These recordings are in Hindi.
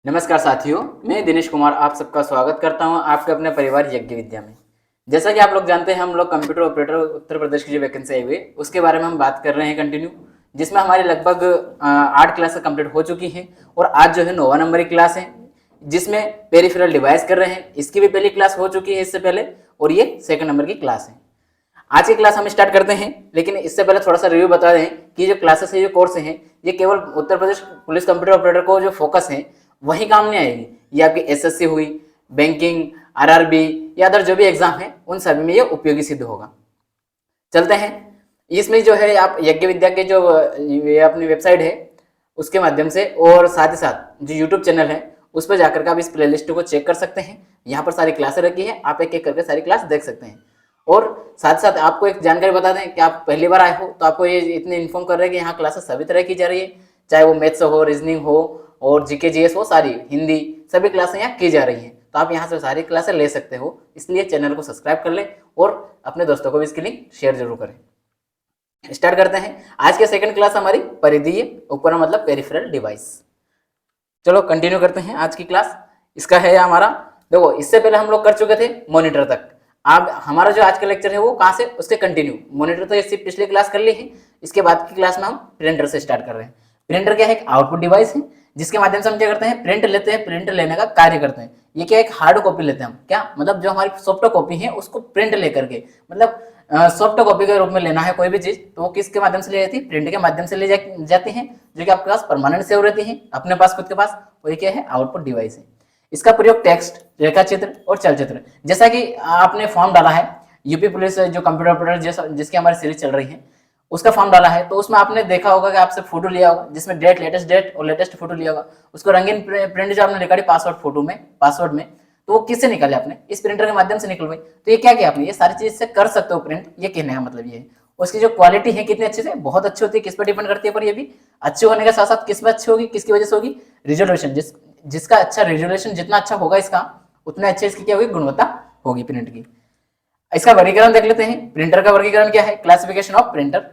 नमस्कार साथियों, मैं दिनेश कुमार आप सबका स्वागत करता हूं आपके अपने परिवार यज्ञ विद्या में। जैसा कि आप लोग जानते हैं, हम लोग कंप्यूटर ऑपरेटर उत्तर प्रदेश की जो वैकेंसी आई हुई है उसके बारे में हम बात कर रहे हैं कंटिन्यू, जिसमें हमारी लगभग 8 क्लास कंप्लीट हो चुकी हैं और आज जो है 9वां नंबर की क्लास है, जिसमें पेरिफेरल डिवाइस कर रहे हैं। इसकी भी पहली क्लास हो चुकी है इससे पहले और ये 2nd नंबर की क्लास है। आज की क्लास हम स्टार्ट करते हैं, लेकिन इससे पहले थोड़ा सा रिव्यू बता दें कि जो क्लासेस है, जो कोर्स हैं, ये केवल Uttar Pradesh police computer operator को जो फोकस है वही काम नहीं आएगी। ये आपकी एसएससी हुई, बैंकिंग, आरआरबी या अदर जो भी एग्जाम है उन सभी में ये उपयोगी सिद्ध होगा। चलते हैं, इसमें जो है आप यज्ञ विद्या के जो ये अपनी वेबसाइट है उसके माध्यम से और साथ ही साथ जो यूट्यूब चैनल है उस पर जाकर के आप इस प्लेलिस्ट को चेक कर सकते हैं। यहाँ पर सारी क्लासें रखी है, आप एक एक करके सारी क्लास देख सकते हैं। और साथ साथ आपको एक जानकारी बता दें कि आप पहली बार आए हो तो आपको ये इतने इन्फॉर्म कर रहे हैं कि यहाँ क्लासेस सभी तरह की जा रही है, चाहे वो मैथ्स हो, रीजनिंग हो और जीके जीएस हो, सारी हिंदी सभी क्लासें यहाँ की जा रही हैं। तो आप यहाँ से सारी क्लासें ले सकते हो, इसलिए चैनल को सब्सक्राइब कर लें और अपने दोस्तों को भी इसकी लिंक शेयर जरूर करें। स्टार्ट करते हैं। आज के 2nd क्लास हमारी परिधीय उपकरण मतलब पेरिफेरल डिवाइस। चलो कंटिन्यू करते हैं आज की क्लास। इसका है हमारा, देखो इससे पहले हम लोग कर चुके थे मॉनिटर तक। अब हमारा जो आज का लेक्चर है वो कहाँ से, उसके कंटिन्यू। मॉनिटर तो इससे पिछली क्लास कर ली है, इसके बाद की क्लास में हम प्रिंटर से स्टार्ट कर रहे हैं। प्रिंटर क्या है, एक आउटपुट डिवाइस है जिसके माध्यम से हम क्या करते हैं, प्रिंट लेते हैं, प्रिंट लेने का कार्य करते हैं। ये क्या, एक हार्ड कॉपी लेते हैं हम, क्या मतलब जो हमारी सॉफ्ट कॉपी है उसको प्रिंट लेकर के, मतलब सॉफ्ट कॉपी के रूप में लेना है कोई भी चीज तो वो किसके माध्यम से ले जाती है, प्रिंट के माध्यम से ले जाती है, जो कि आपके पास परमानेंट सेव रहती है अपने पास खुद के पास। और ये क्या है, आउटपुट डिवाइस है। इसका प्रयोग टेक्स्ट, रेखा चित्र और चलचित्र, जैसा कि आपने फॉर्म डाला है यूपी पुलिस जो कंप्यूटर ऑपरेटर जिसकी हमारी सीरीज चल रही है उसका फॉर्म डाला है, तो उसमें आपने देखा होगा कि आपसे फोटो लिया होगा जिसमें डेट, लेटेस्ट डेट और लेटेस्ट फोटो लिया होगा। उसको रंगीन प्रिंट जो आपने निकाली पासवर्ड फोटो में, पासवर्ड में, तो वो किससे निकाले आपने, इस प्रिंटर के माध्यम से निकलवाई। तो ये क्या किया आपने, ये सारी चीज से कर सकते हो प्रिंट, ये कहने का मतलब ये है। उसकी जो क्वालिटी है कितनी अच्छी से, बहुत अच्छी होती है, किस पर डिपेंड करती है, पर ये भी अच्छी होने के साथ साथ किस में अच्छी होगी, किसकी वजह से होगी, रिजोल्यूशन। जिसका अच्छा रिजोल्यूशन जितना अच्छा होगा इसका, उतना अच्छी इसकी क्या होगी, गुणवत्ता होगी प्रिंट की। इसका वर्गीकरण देख लेते हैं। प्रिंटर का वर्गीकरण क्या है, क्लासिफिकेशन ऑफ प्रिंटर।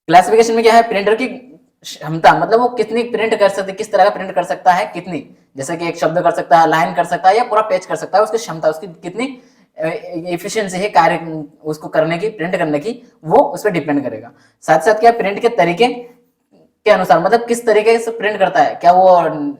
क्लासिफिकेशन में क्या है, प्रिंटर की क्षमता, मतलब वो कितनी प्रिंट कर सकते, किस तरह का प्रिंट कर सकता है, कितनी, जैसे कि एक शब्द कर सकता है, लाइन कर सकता है या पूरा पेज कर सकता है, उसकी क्षमता, उसकी कितनी एफिशिएंसी है कार्य उसको करने की, प्रिंट करने की, वो उस पर डिपेंड करेगा। साथ साथ क्या, प्रिंट के तरीके के अनुसार, मतलब किस तरीके से प्रिंट करता है, क्या वो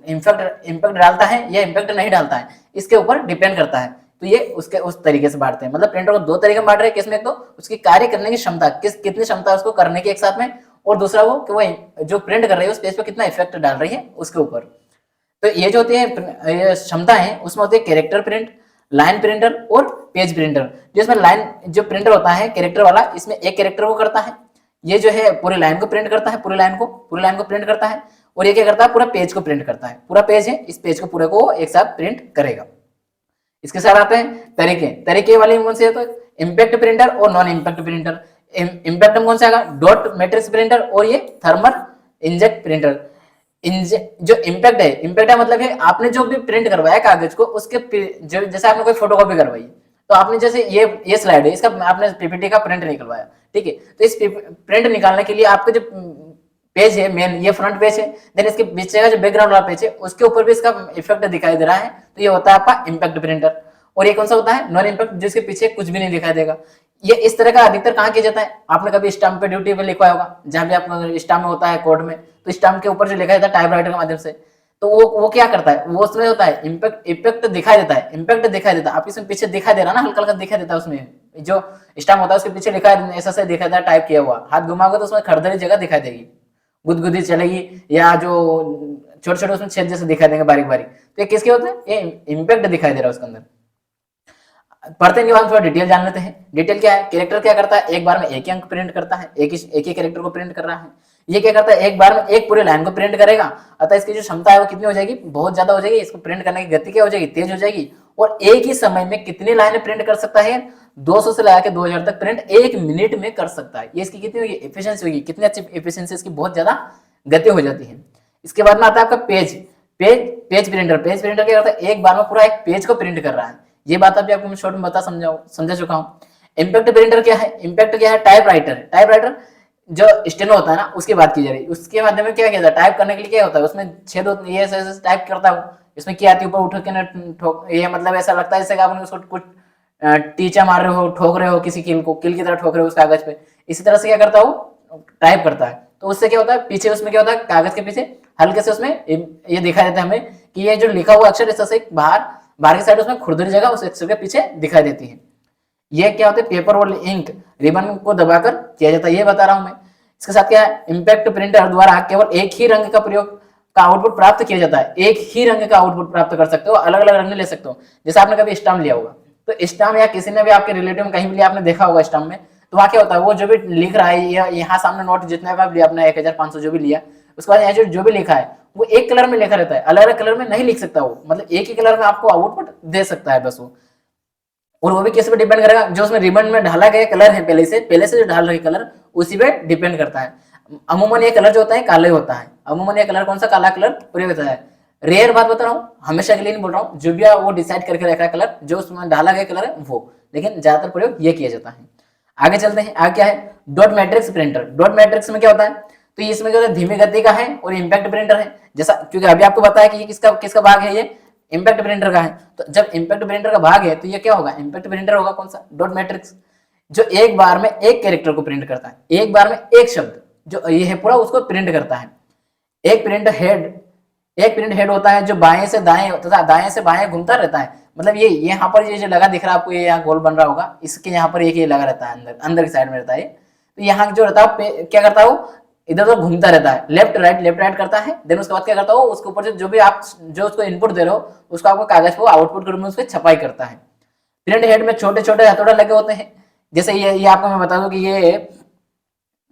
इम्पैक्ट डालता है या इम्पैक्ट नहीं डालता है, इसके ऊपर डिपेंड करता है। तो ये उसके उस तरीके से बांटते हैं, मतलब प्रिंटर को 2 तरीके में बांट रहे हैं। किसमें, एक तो उसकी कार्य करने की क्षमता, कितनी क्षमता उसको करने की एक साथ में, और दूसरा वो कि वो जो प्रिंट कर रही है उस पेज पे कितना इफेक्ट डाल रही है उसके ऊपर। तो ये जो होती है क्षमता है, उसमें होती है कैरेक्टर प्रिंट, लाइन प्रिंटर और पेज प्रिंटर। जिसमें लाइन जो प्रिंटर होता है कैरेक्टर वाला, इसमें एक कैरेक्टर को करता है, ये जो है पूरी लाइन को प्रिंट करता है, पूरी लाइन को प्रिंट करता है। और ये क्या करता है, पूरा पेज को प्रिंट करता है, पूरा पेज है, इस पेज को पूरे को एक साथ प्रिंट करेगा। इसके साथ आते हैं तरीके वाली कौन सी है, तो इम्पैक्ट प्रिंटर और नॉन इम्पैक्ट प्रिंटर। इम्पैक्ट में कौन सा आएगा, डॉट मैट्रिक्स प्रिंटर और ये थर्मल इंजेक्ट प्रिंटर। जो इम्पैक्ट है मतलब है आपने जो भी प्रिंट करवाया कागज को, उसके जो जैसे आपने कोई फोटोकॉपी करवाई, तो आपने जैसे ये स्लाइड है, इसका आपने पीपीटी का प्रिंट निकलवाया, ठीक है। तो इस प्रिंट निकालने के लिए आपका जो पेज है मेन, ये फ्रंट पेज है, देन इसके पीछे का जो बैकग्राउंड वाला पेज है उसके ऊपर भी इसका इफेक्ट दिखाई दे रहा है, तो ये होता है आपका इम्पैक्ट प्रिंटर। और ये कौन सा होता है, नॉन इम्पैक्ट, जिसके पीछे कुछ भी नहीं दिखाई देगा। ये इस तरह का अधिकतर कहाँ किया जाता है, आपने कभी स्टाम्प पे ड्यूटी पे लिखवाया होगा, जहां भी आपका स्टाम्प में होता है कोर्ट में, तो स्टाम्प के ऊपर जो लिखा जाता है टाइपराइटर के माध्यम से, तो वो क्या करता है, वो उसमें होता है इम्पैक्ट दिखाई देता है, इम्पैक्ट दिखाई देता है। आप इसमें पीछे दिखाई दे रहा ना, हल्का हल्का दिखाई देता है, उसमें जो स्टाम्प होता है उसके पीछे लिखा है, ऐसा से दिखाई देता है टाइप किया हुआ, हाथ घुमाओगे तो उसमें खड़दरी जगह दिखाई देगी, गुदगुदी चलेगी, या जो छोटे छोटे उसमें छेद जैसे दिखाई देंगे बारीक बारीक, तो ये किसके होते हैं, ये इम्पैक्ट दिखाई दे रहा है उसके अंदर। पढ़ते के बाद थोड़ा डिटेल जान लेते हैं। डिटेल क्या है, कैरेक्टर क्या करता है, एक बार में एक ही अंक प्रिंट करता है, एक ही कैरेक्टर को प्रिंट कर रहा है। ये क्या करता है, एक बार में एक पूरे लाइन को प्रिंट करेगा, अतः इसकी जो क्षमता है वो कितनी हो जाएगी, बहुत ज्यादा हो जाएगी। इसको प्रिंट करने की गति क्या हो जाएगी, तेज हो जाएगी। और एक ही समय में कितनी लाइनें प्रिंट कर सकता है, 200 से लेकर 2000 तक प्रिंट 1 मिनट में कर सकता है। ये इसकी कितनी होगी, एफिशिएंसी होगी, कितनी अच्छी एफिशिएंसी इसकी, बहुत ज्यादा गति हो जाती है। इसके बाद में आता है आपका पेज प्रिंटर क्या करता है, एक बार में पूरा एक पेज को प्रिंट कर रहा है। ये बात अभी आपको मैं शॉर्ट में समझा चुका हूँ। इम्पैक्ट प्रिंटर क्या है, टाइपराइटर जो स्टेनो होता है ना उसकी बात की जा रही है। उसके माध्यम में क्या किया जाता है, टाइप करने के लिए क्या होता है, उसमें छेद होते हैं, ये ऐसे टाइप करता हूँ, इसमें क्या आती है ऊपर उठ के ना ठोक, ये मतलब ऐसा लगता है जैसे कि आपने उसको कुछ टीचा मार रहे हो, ठोक रहे हो किसी कील को, कील की तरह ठोक रहे हो उस कागज पे। इसी तरह से क्या करता हूँ, टाइप करता है। तो उससे क्या होता है, पीछे उसमें क्या होता है, कागज के पीछे हल्के से उसमें ये दिखाई देता है हमें कि ये जो लिखा हुआ अक्षर इससे बाहर बाहर की साइड उसमें खुरदरी जगह उस अक्षर के पीछे दिखाई देती है। ये क्या होता है, पेपर और इंक रिबन को दबाकर किया जाता है, ये बता रहा हूं मैं। इसके साथ क्या है, इम्पैक्ट प्रिंटर द्वारा केवल एक ही रंग का प्रयोग का आउटपुट प्राप्त किया जाता है। एक ही रंग का आउटपुट प्राप्त कर सकते हो, अलग अलग रंग ले सकते हो। जैसे आपने कभी स्टाम्प लिया होगा, तो स्टाम्प या किसी ने भी आपके रिलेटिव में कहीं भी लिया, आपने देखा होगा स्टाम्प में, तो वहां क्या होता है, वो जो भी लिख रहा है या यहाँ सामने नोट जितना भी लिया अपना 1500 जो भी लिया, उसके बाद यहाँ जो भी लिखा है वो एक कलर में लिखा रहता है, अलग अलग कलर में नहीं लिख सकता वो, मतलब एक ही कलर में आपको आउटपुट दे सकता है बस वो। और वो भी किस पे डिपेंड करेगा, जो उसमें रिबन में ढाला गया कलर है पहले से जो ढाल रहे कलर उसी पे डिपेंड करता है। अमूमन ये कलर जो होता है काला ही होता है, अमूमन ये कलर कौन सा, काला कलर प्रयोग होता है। रेयर बात बता रहा हूँ, हमेशा के लिए नहीं बोल रहा हूँ, जो भी वो डिसाइड करके रखा है कलर, जो उसमें ढाला गया कलर है वो, लेकिन ज्यादातर प्रयोग ये किया जाता है। आगे चलते हैं, आगे क्या है, dot matrix printer. Dot matrix में क्या होता है, तो इसमें क्या होता है, धीमी गति का है और इम्पैक्ट प्रिंटर है। जैसा क्योंकि अभी आपको बताया कि ये किसका किसका भाग है, ये इम्पैक्ट प्रिंटर का है। तो जब इम्पैक्ट प्रिंटर का भाग है तो ये क्या होगा, इम्पैक्ट प्रिंटर होगा कौन सा, डॉट मैट्रिक्स, जो एक बार में एक कैरेक्टर को प्रिंट करता है, एक बार में एक शब्द जो ये है पूरा उसको प्रिंट करता है। एक प्रिंट हेड होता है जो बाएं से दाएं तथा दाएं से बाएं घूमता रहता है। मतलब ये यहाँ पर ये जो लगा दिख रहा है आपको, ये यहाँ गोल बन रहा होगा, इसके यहाँ पर एक ये लगा रहता है, अंदर अंदर की साइड में रहता है। तो यहाँ जो रहता है क्या करता है, वो इधर उधर घूमता रहता है, लेफ्ट राइट करता है। देन उसके बाद क्या करता है, उसके ऊपर जो भी आप जो उसको इनपुट दे रहे हो उसको आपको कागज को आउटपुट के रूप में उसकी छपाई करता है। प्रिंट हेड में छोटे छोटे हथौड़े लगे होते हैं। जैसे ये आपको मैं बता दूं कि ये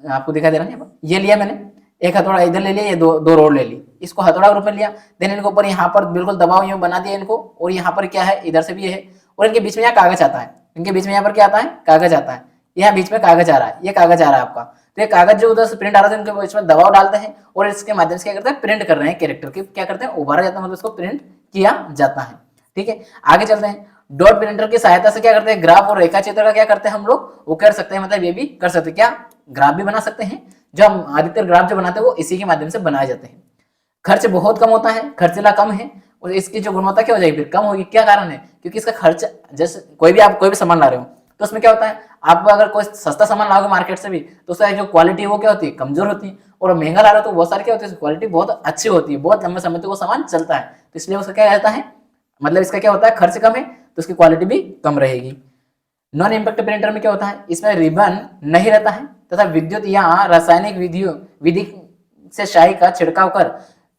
आपको दिखाई दे रहा है, ये लिया मैंने एक हथौड़ा इधर ले लिया, ये दो रोड ले ली, इसको हथौड़ा के रूप में लिया। देन इनको ऊपर यहाँ पर बिल्कुल दबाव यूं बना दिया इनको, और यहाँ पर क्या है, इधर से भी ये है, और इनके बीच में यहाँ कागज आता है, इनके बीच में यहाँ पर क्या आता है, कागज आता है, यहाँ बीच में कागज आ रहा है, ये कागज आ रहा है आपका। तो ये कागज जो उधर से प्रिंट आ रहा है उनके इसमें दबाव डालते हैं और इसके माध्यम से क्या करते हैं, प्रिंट कर रहे हैं कैरेक्टर की, क्या करते हैं, उभारा जाता है, मतलब उसको प्रिंट किया जाता है। ठीक है, आगे चलते हैं। डॉट प्रिंटर की सहायता से क्या करते हैं, ग्राफ और रेखा चित्र का क्या करते हैं हम लोग, वो कर सकते हैं, मतलब ये भी कर सकते हैं, क्या ग्राफ भी बना सकते हैं। जो हम अधिकतर ग्राफ जो बनाते हैं वो इसी के माध्यम से बनाए जाते हैं। खर्च बहुत कम होता है, खर्चीला कम है, और इसकी जो गुणवत्ता क्या हो जाएगी, फिर कम होगी। क्या कारण है, क्योंकि इसका खर्च, जैसे आप कोई भी सामान ला रहे हो तो उसमें क्या होता है, आप अगर कोई सस्ता सामान लाओगे मार्केट से भी तो उसका जो क्वालिटी है वो क्या होती है, कमजोर होती है। और महंगा ला रहे हो तो बहुत सारी क्या होती है, क्वालिटी बहुत अच्छी होती है, बहुत लंबे समय तक वो सामान चलता है। तो इसलिए उसका क्या रहता है, मतलब इसका क्या होता है, खर्च कम है तो उसकी क्वालिटी भी कम रहेगी। नॉन इम्पैक्ट प्रिंटर में क्या होता है, इसमें रिबन नहीं रहता है तथा विद्युत या रासायनिक विधि से स्याही का छिड़काव कर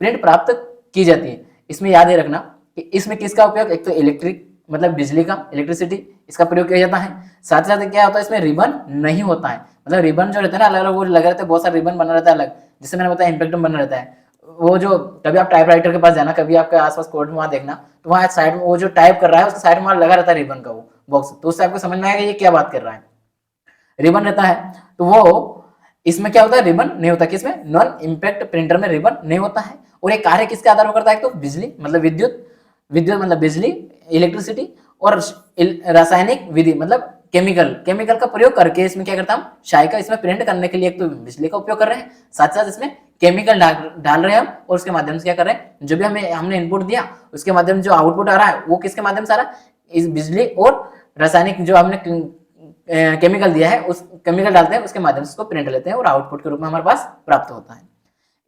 प्रिंट प्राप्त की जाती है। इसमें याद ही रखना कि इसमें किसका उपयोग, एक तो इलेक्ट्रिक मतलब बिजली का, इलेक्ट्रिसिटी, इसका प्रयोग किया जाता है। साथ ही साथ क्या होता है, इसमें रिबन नहीं होता है, मतलब रिबन जो रहता है ना अलग अलग वो लगे रहते हैं, बहुत सारे रिबन बना रहता है अलग, जिससे मैंने बताया इम्पैक्ट बना रहता है। वो जो कभी आप टाइपराइटर के पास जाना, कभी आपके आसपास कोर्ट में वहां देखना, तो वहां साइड में वो जो टाइप कर रहा है उसके साइड में लगा रहता है रिबन का वो बॉक्स, तो उससे आपको समझ में आएगा ये क्या बात कर रहा है, रिबन रहता है। तो वो इसमें क्या होता है, रिबन नहीं होता, किसमें, नॉन इम्पैक्ट प्रिंटर में रिबन नहीं होता है। और ये कार्य किसके आधार पर करता है, तो बिजली मतलब विद्युत मतलब बिजली, इलेक्ट्रिसिटी, और रासायनिक विधि मतलब केमिकल का प्रयोग करके इसमें क्या करता हूँ, शाही का इसमें प्रिंट करने के लिए एक तो बिजली का उपयोग कर रहे हैं, साथ साथ इसमें केमिकल डाल रहे हैं हम, और उसके माध्यम से क्या कर रहे हैं, जो भी हमने इनपुट दिया उसके माध्यम से जो आउटपुट आ रहा है वो किसके माध्यम से आ रहा है, इस बिजली और रासायनिक जो हमने केमिकल दिया है उस केमिकल डालते हैं, उसके माध्यम से उसको प्रिंट लेते हैं और आउटपुट के रूप में हमारे पास प्राप्त होता है।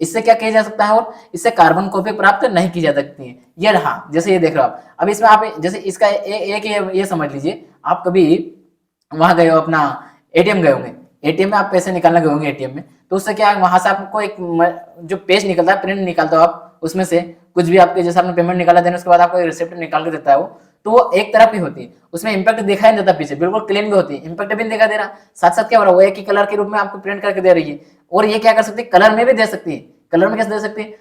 इससे क्या किया जा सकता है, और इससे कार्बन कॉपी प्राप्त नहीं की जा सकती है। ये रहा, जैसे ये देख रहे हो आप, अब इसमें आप जैसे इसका एक ये समझ लीजिए, आप कभी वहां गए हो, अपना एटीएम गए होंगे, एटीएम में आप पैसे निकालने गए होंगे एटीएम में, तो उससे क्या वहां से आपको एक जो पेज निकलता है, प्रिंट निकालते हो आप, उसमें से कुछ भी आपके जैसे आपने पेमेंट निकाला, देने उसके बाद आपको रिसिप्ट निकाल के देता है वो, तो वो एक तरफ ही होती है, उसमें इम्पैक्ट दिखाई नहीं देता, पीछे बिल्कुल क्लीन भी होती है, इम्पैक्ट भी नहीं दिखा दे रहा, साथ साथ क्या हो रहा है, वो एक ही कलर के रूप में आपको प्रिंट करके दे रही है। और ये क्या कर सकती है, कलर में भी दे सकती है। कलर में कैसे दे सकती है,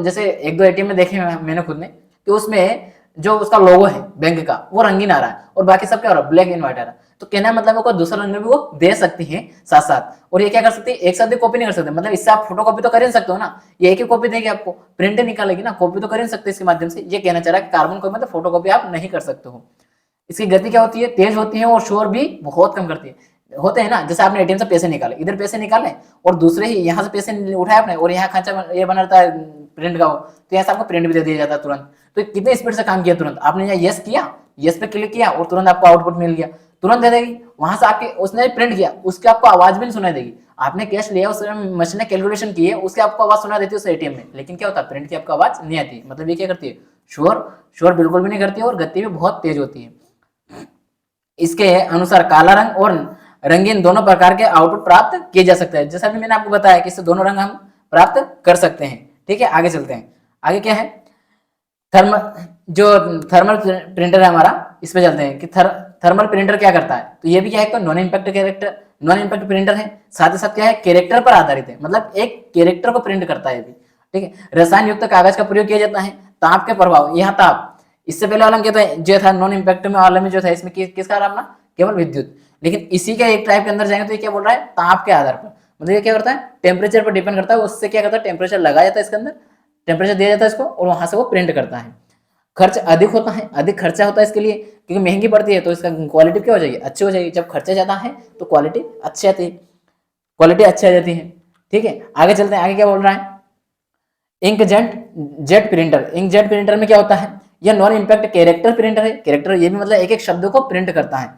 जैसे एक दो एटीएम में देखे मैंने खुद ने, कि उसमें जो उसका लोगो है बैंक का वो रंगीन आ रहा है और बाकी सब क्या हो रहा है, ब्लैक एंड व्हाइट आ रहा है। तो कहना मतलब वो दूसरा रंग में भी वो दे सकती है साथ साथ। और ये क्या कर सकती है, एक साथ भी कॉपी नहीं कर सकते, मतलब इससे आप फोटो कॉपी तो कर ही सकते हो ना, ये एक ही कॉपी देगी आपको, प्रिंट निकालेगी ना, कॉपी तो कर ही सकते इसके माध्यम से। ये कहना चाह रहा है कि कार्बन कॉपी मतलब फोटो कॉपी आप नहीं कर सकते हो। इसकी गति क्या होती है, तेज होती है और शोर भी बहुत कम करती है। होते हैं ना, जैसे आपने एटीएम से पैसे निकाले, इधर पैसे निकाले और दूसरे ही यहाँ से पैसे उठाए आपने और यहाँ खांचा ये बना रहता है प्रिंट का हो, तो यहाँ से आपको प्रिंट भी दे दिया जाता है तुरंत। तो कितने स्पीड से काम किया, तुरंत आपने यहाँ यस किया, यस पे क्लिक किया और तुरंत आपको आउटपुट मिल गया, तुरंत दे देगी। वहां से आपके उसने प्रिंट किया, उसके आपको आवाज भी नहीं सुनाई देगी। आपने कैश लिया, उस मशीन ने कैलकुलेशन की है, उसके आपको आवाज सुना देती है उस एटीएम में, लेकिन क्या होता है प्रिंट की आपको आवाज नहीं आती। मतलब ये क्या करती है, शोर शोर बिल्कुल भी नहीं करती है और गति भी बहुत तेज होती है। इसके अनुसार काला रंग और रंगीन दोनों प्रकार के आउटपुट प्राप्त किए जा सकते हैं। जैसा भी मैंने आपको बताया कि इससे दोनों रंग हम प्राप्त कर सकते हैं। ठीक है, आगे चलते हैं। आगे क्या है, थर्मल प्रिंटर है हमारा, इस पे चलते हैं कि थर्मल प्रिंटर क्या करता है। तो ये भी क्या है, नॉन इम्पैक्ट प्रिंटर है, साथ ही साथ क्या है, कैरेक्टर पर आधारित है, मतलब एक कैरेक्टर को प्रिंट करता है भी। ठीक है, रसायन युक्त कागज का प्रयोग किया जाता है। ताप के प्रभाव, यहाँ ताप, इससे पहले वाला क्या था, जो था नॉन इम्पैक्ट में वाले में जो था, इसमें किसका नाम ना, केवल विद्युत। लेकिन इसी का एक टाइप के अंदर जाएंगे तो ये क्या बोल रहा है, ताप के आधार पर, मतलब ये क्या करता है, टेम्परेचर पर डिपेंड करता है। उससे क्या करता है, टेम्परेचर लगाया जाता है इसके अंदर, टेम्परेचर दिया जाता है इसको और वहां से वो प्रिंट करता है। खर्च अधिक होता है, अधिक खर्चा होता है इसके लिए, क्योंकि महंगी पड़ती है, तो इसका क्वालिटी क्या हो जाएगी, अच्छी हो जाएगी। जब खर्चा ज्यादा है तो क्वालिटी अच्छी आती है, क्वालिटी अच्छी आ जाती है। ठीक है, आगे चलते हैं। आगे क्या बोल रहा है, इंकजेट प्रिंटर। इंकजेट प्रिंटर में क्या होता है, यह नॉन इम्पैक्ट कैरेक्टर प्रिंटर है। कैरेक्टर ये भी मतलब एक एक शब्द को प्रिंट करता है।